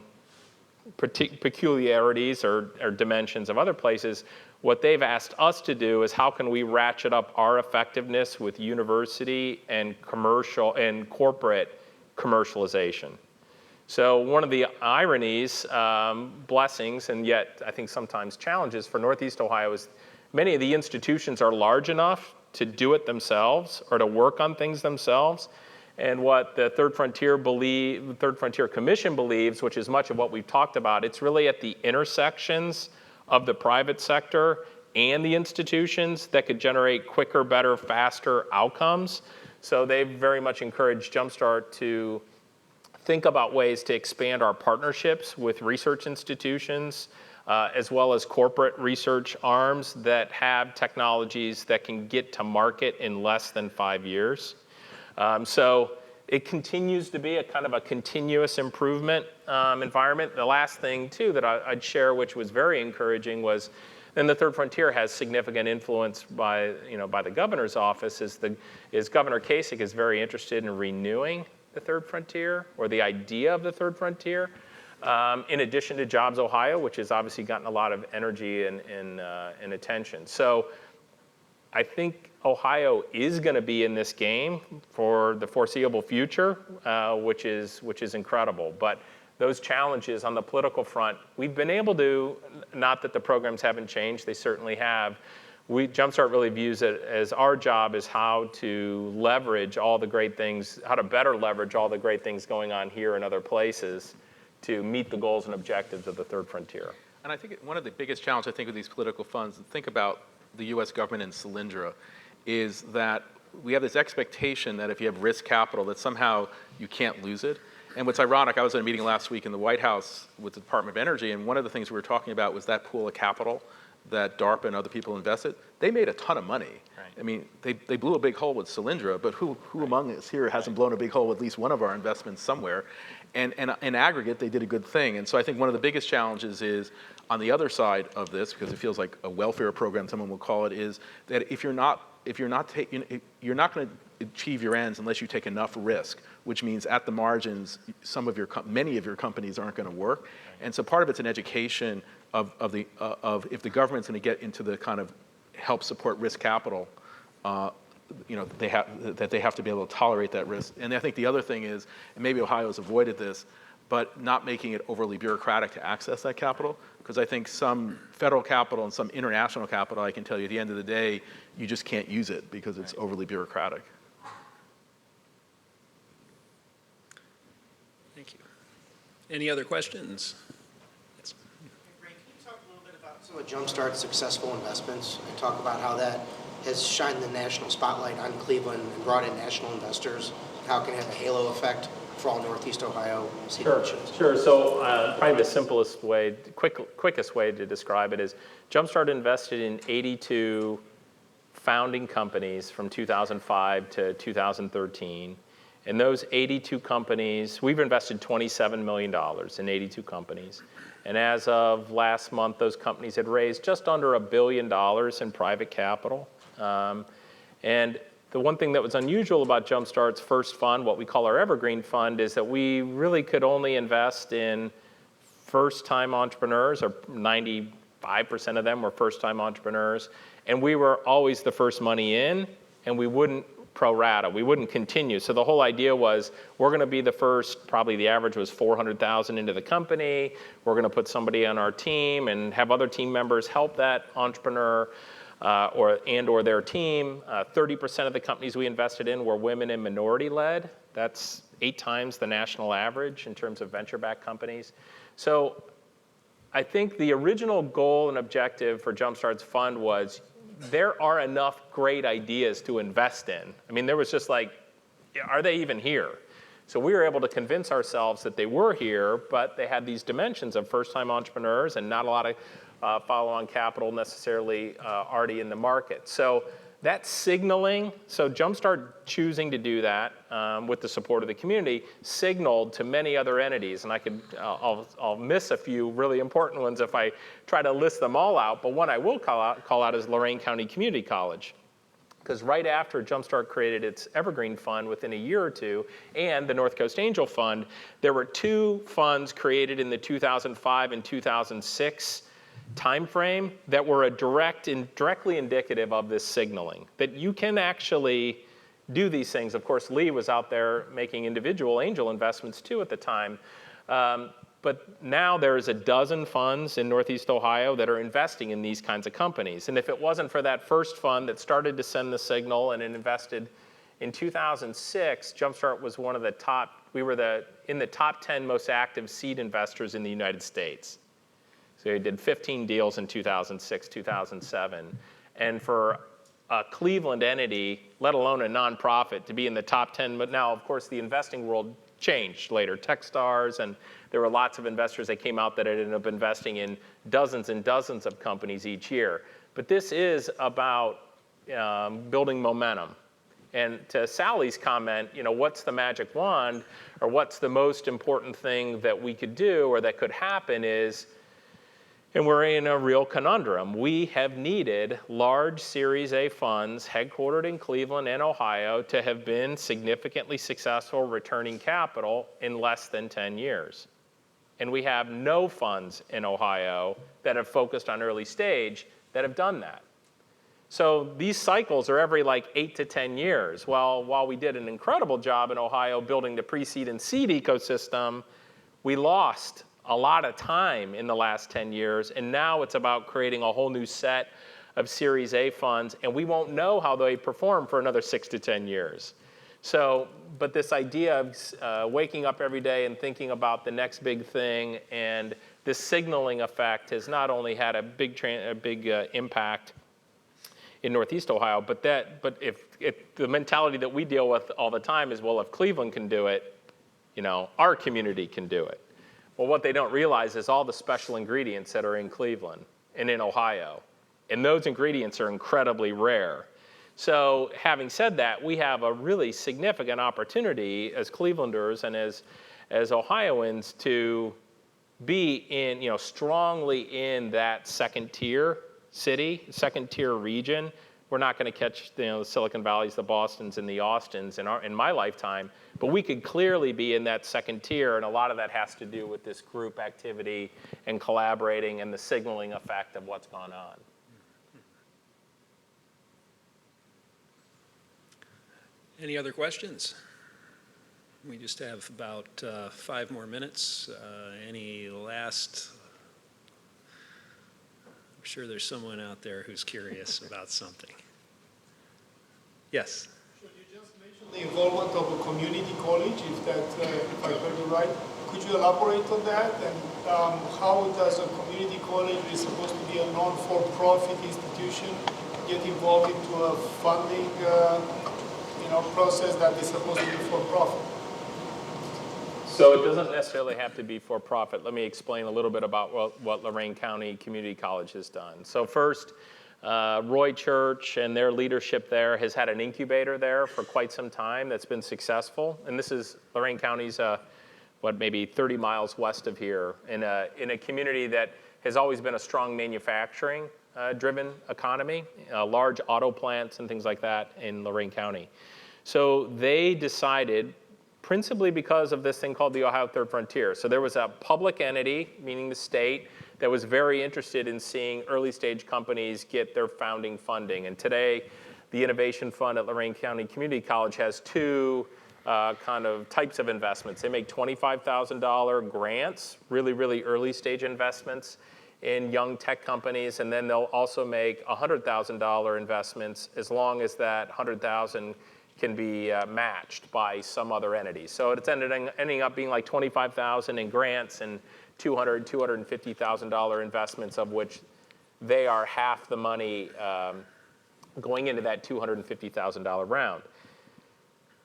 S4: peculiarities or dimensions of other places. What they've asked us to do is how can we ratchet up our effectiveness with university and commercial and corporate commercialization. So one of the ironies, blessings, and yet I think sometimes challenges for Northeast Ohio is many of the institutions are large enough to do it themselves or to work on things themselves. And what the Third Frontier Commission believes, which is much of what we've talked about, it's really at the intersections of the private sector and the institutions that could generate quicker, better, faster outcomes. So they've very much encouraged Jumpstart to think about ways to expand our partnerships with research institutions, as well as corporate research arms that have technologies that can get to market in less than 5 years. So it continues to be a kind of a continuous improvement environment. The last thing, too, that I'd share, which was very encouraging, was then the Third Frontier has significant influence by the governor's office. Is Governor Kasich is very interested in renewing the Third Frontier, or the idea of the Third Frontier, in addition to Jobs Ohio, which has obviously gotten a lot of energy and attention. So I think Ohio is going to be in this game for the foreseeable future, which is incredible. But those challenges on the political front, we've been able to, not that the programs haven't changed, they certainly have. Jumpstart really views it as our job is how to leverage all the great things, how to better leverage all the great things going on here and other places to meet the goals and objectives of the Third Frontier.
S3: And I think one of the biggest challenges, I think, with these political funds, think about the US government and Solyndra, is that we have this expectation that if you have risk capital, that somehow you can't lose it. And what's ironic, I was in a meeting last week in the White House with the Department of Energy, and one of the things we were talking about was that pool of capital that DARPA and other people invested. They made a ton of money. Right. I mean, they blew a big hole with Solyndra, but who among us here hasn't blown a big hole with at least one of our investments somewhere? And in aggregate, they did a good thing. And so I think one of the biggest challenges is on the other side of this, because it feels like a welfare program, someone will call it, is that you're not going to achieve your ends unless you take enough risk, which means at the margins, many of your companies aren't going to work. And so part of it's an education of if the government's going to get into the kind of help support risk capital, they have to be able to tolerate that risk. And I think the other thing is, and maybe Ohio's avoided this, but not making it overly bureaucratic to access that capital. Because I think some federal capital and some international capital, I can tell you at the end of the day, you just can't use it because it's overly bureaucratic.
S7: Thank you. Any other questions? Yes.
S9: Ray, can you talk a little bit about some of Jumpstart's successful investments and talk about how that has shined the national spotlight on Cleveland and brought in national investors? How it can have a halo effect for all Northeast Ohio situations?
S4: Sure. So probably the simplest way, quickest way to describe it is Jumpstart invested in 82 founding companies from 2005 to 2013. And those 82 companies, we've invested $27 million in 82 companies. And as of last month, those companies had raised just under $1 billion in private capital. And the one thing that was unusual about Jumpstart's first fund, what we call our Evergreen Fund, is that we really could only invest in first-time entrepreneurs, or 95% of them were first-time entrepreneurs. And we were always the first money in, and we wouldn't pro rata. We wouldn't continue. So the whole idea was we're going to be the first, probably the average was $400,000 into the company. We're going to put somebody on our team and have other team members help that entrepreneur or their team. 30% of the companies we invested in were women and minority-led. That's 8 times the national average in terms of venture-backed companies. So I think the original goal and objective for Jumpstart's fund was there are enough great ideas to invest in. I mean, there was just like, are they even here? So we were able to convince ourselves that they were here, but they had these dimensions of first-time entrepreneurs and not a lot of follow-on capital necessarily already in the market. So that signaling, so Jumpstart choosing to do that with the support of the community signaled to many other entities, and I'll miss a few really important ones if I try to list them all out, but one I will call out is Lorain County Community College. Because right after Jumpstart created its Evergreen Fund within a year or two, and the North Coast Angel Fund, there were 2 funds created in the 2005 and 2006 timeframe that were directly indicative of this signaling, that you can actually do these things. Of course, Lee was out there making individual angel investments too at the time. But now there's a dozen funds in Northeast Ohio that are investing in these kinds of companies. And if it wasn't for that first fund that started to send the signal and it invested in 2006, Jumpstart was one of the top, we were in the top 10 most active seed investors in the United States. So we did 15 deals in 2006, 2007. And for a Cleveland entity, let alone a nonprofit, to be in the top 10, but now, of course, the investing world changed later, Techstars, and there were lots of investors that came out that ended up investing in dozens and dozens of companies each year. But this is about building momentum. And to Sally's comment, what's the magic wand, or what's the most important thing that we could do or that could happen is, and we're in a real conundrum. We have needed large Series A funds headquartered in Cleveland and Ohio to have been significantly successful returning capital in less than 10 years. And we have no funds in Ohio that have focused on early stage that have done that. So these cycles are every 8 to 10 years. Well, while we did an incredible job in Ohio building the pre-seed and seed ecosystem, we lost a lot of time in the last 10 years, and now it's about creating a whole new set of Series A funds, and we won't know how they perform for another 6 to 10 years. So, but this idea of waking up every day and thinking about the next big thing, and this signaling effect has not only had a big impact in Northeast Ohio, but if the mentality that we deal with all the time is, well, if Cleveland can do it, our community can do it. Well, what they don't realize is all the special ingredients that are in Cleveland and in Ohio. And those ingredients are incredibly rare. So having said that, we have a really significant opportunity as Clevelanders and as Ohioans to be in, strongly in that second tier city, second tier region. We're not going to catch the Silicon Valleys, the Bostons, and the Austins in my lifetime, but we could clearly be in that second tier, and a lot of that has to do with this group activity and collaborating and the signaling effect of what's gone on.
S7: Any other questions? We just have about 5 more minutes. Any last? I'm sure there's someone out there who's curious about something. Yes?
S10: So you just mentioned the involvement of a community college, if I heard you right. Could you elaborate on that? And how does a community college, which is supposed to be a non-for-profit institution, get involved into a funding process that is supposed to be for-profit?
S4: So it doesn't necessarily have to be for-profit. Let me explain a little bit about what Lorain County Community College has done. So first, Roy Church and their leadership there has had an incubator there for quite some time that's been successful. And this is Lorain County's, maybe 30 miles west of here, in a community that has always been a strong manufacturing driven economy, large auto plants and things like that in Lorain County. So they decided, principally because of this thing called the Ohio Third Frontier. So there was a public entity, meaning the state, that was very interested in seeing early stage companies get their founding funding. And today, the Innovation Fund at Lorain County Community College has 2 kind of types of investments. They make $25,000 grants, really, really early stage investments in young tech companies, and then they'll also make $100,000 investments as long as that $100,000 can be matched by some other entity. So it's ending up being like $25,000 in grants and $250,000 investments, of which they are half the money going into that $250,000 round.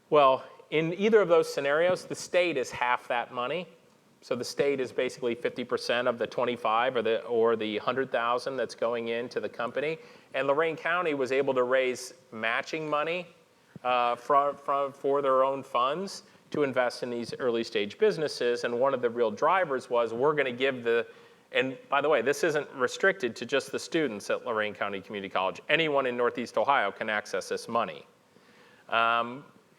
S4: Well, in either of those scenarios, the state is half that money. So the state is basically 50% of the 25 or the 100,000 that's going into the company. And Lorain County was able to raise matching money for their own funds to invest in these early stage businesses. And one of the real drivers was, we're going to give and by the way, this isn't restricted to just the students at Lorain County Community College. Anyone in Northeast Ohio can access this money.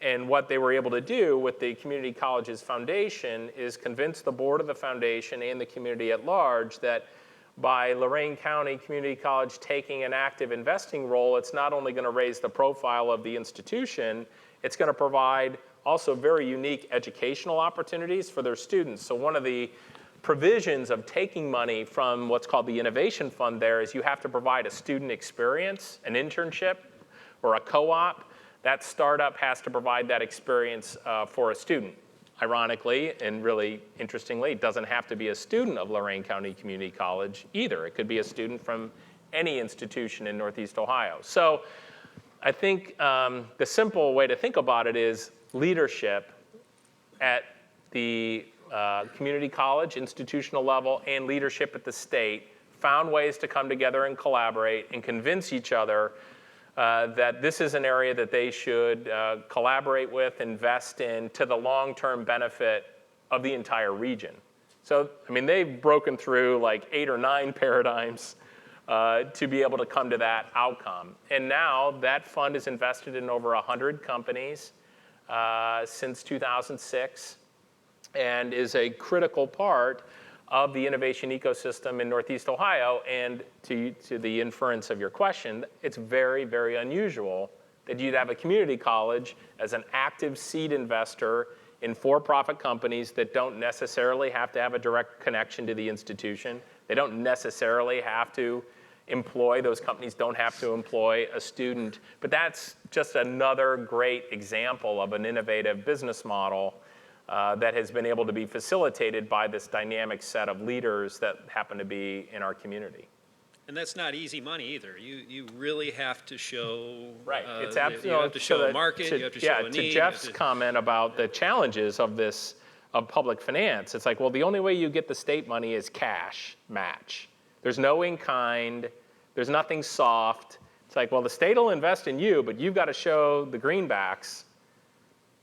S4: And what they were able to do with the community college's foundation is convince the board of the foundation and the community at large that by Lorain County Community College taking an active investing role, it's not only going to raise the profile of the institution, it's going to provide also very unique educational opportunities for their students. So one of the provisions of taking money from what's called the Innovation Fund there is you have to provide a student experience, an internship, or a co-op. That startup has to provide that experience for a student. Ironically, and really interestingly, it doesn't have to be a student of Lorain County Community College either. It could be a student from any institution in Northeast Ohio. So I think the simple way to think about it is leadership at the community college, institutional level, and leadership at the state found ways to come together and collaborate and convince each other that this is an area that they should collaborate with, invest in, to the long-term benefit of the entire region. So, I mean, they've broken through like 8 or 9 paradigms to be able to come to that outcome. And now that fund is invested in over 100 companies since 2006 and is a critical part of the innovation ecosystem in Northeast Ohio. And to the inference of your question, it's very, very unusual that you'd have a community college as an active seed investor in for-profit companies that don't necessarily have to have a direct connection to the institution. They don't necessarily have to employ, those companies don't have to employ a student. But that's just another great example of an innovative business model that has been able to be facilitated by this dynamic set of leaders that happen to be in our community.
S7: And that's not easy money either. You really have to show,
S4: right. It's
S7: you have to show a market, you have to show a need.
S4: To Jeff's comment about the challenges of this, of public finance, it's like, well, the only way you get the state money is cash match. There's no in kind, there's nothing soft. It's like, well, the state will invest in you, but you've got to show the greenbacks.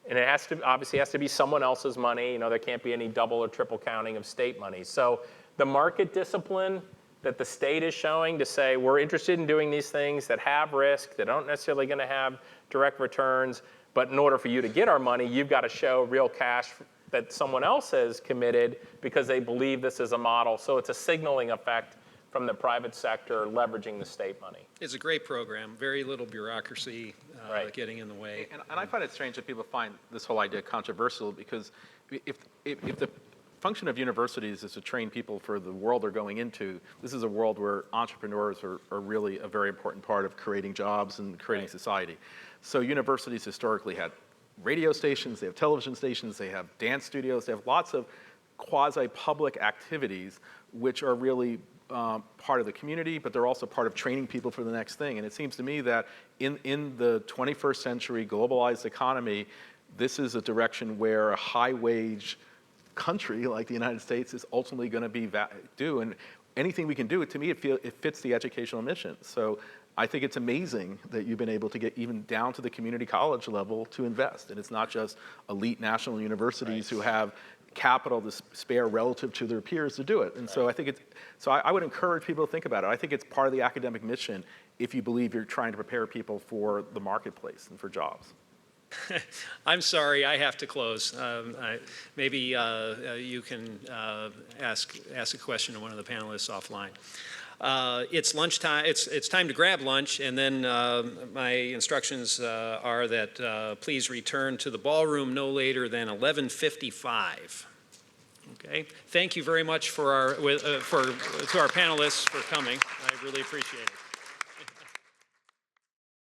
S4: And it has to, obviously has to be someone else's money. You know, there can't be any double or triple counting of state money. So the market discipline that the state is showing to say, we're interested in doing these things that have risk, that aren't necessarily going to have direct returns, but in order for you to get our money, you've got to show real cash that someone else has committed because they believe this is a model. So it's a signaling effect from the private sector leveraging the state money.
S7: It's a great program, very little bureaucracy getting in the way.
S3: And I find it strange that people find this whole idea controversial, because if the function of universities is to train people for the world they're going into, this is a world where entrepreneurs are really a very important part of creating jobs and creating society. So universities historically had radio stations, they have television stations, they have dance studios, they have lots of quasi-public activities which are really part of the community, but they're also part of training people for the next thing. And it seems to me that in the 21st century globalized economy, this is a direction where a high-wage country like the United States is ultimately going to be due. And anything we can do, to me, it fits the educational mission. So I think it's amazing that you've been able to get even down to the community college level to invest. And it's not just elite national universities who have capital to spare relative to their peers to do it. And so I think I would encourage people to think about it. I think it's part of the academic mission if you believe you're trying to prepare people for the marketplace and for jobs.
S7: I'm sorry, I have to close. Maybe you can ask a question to one of the panelists offline. It's lunchtime. It's time to grab lunch, and then my instructions are that please return to the ballroom no later than 11:55. Okay. Thank you very much to our panelists for coming. I really appreciate it.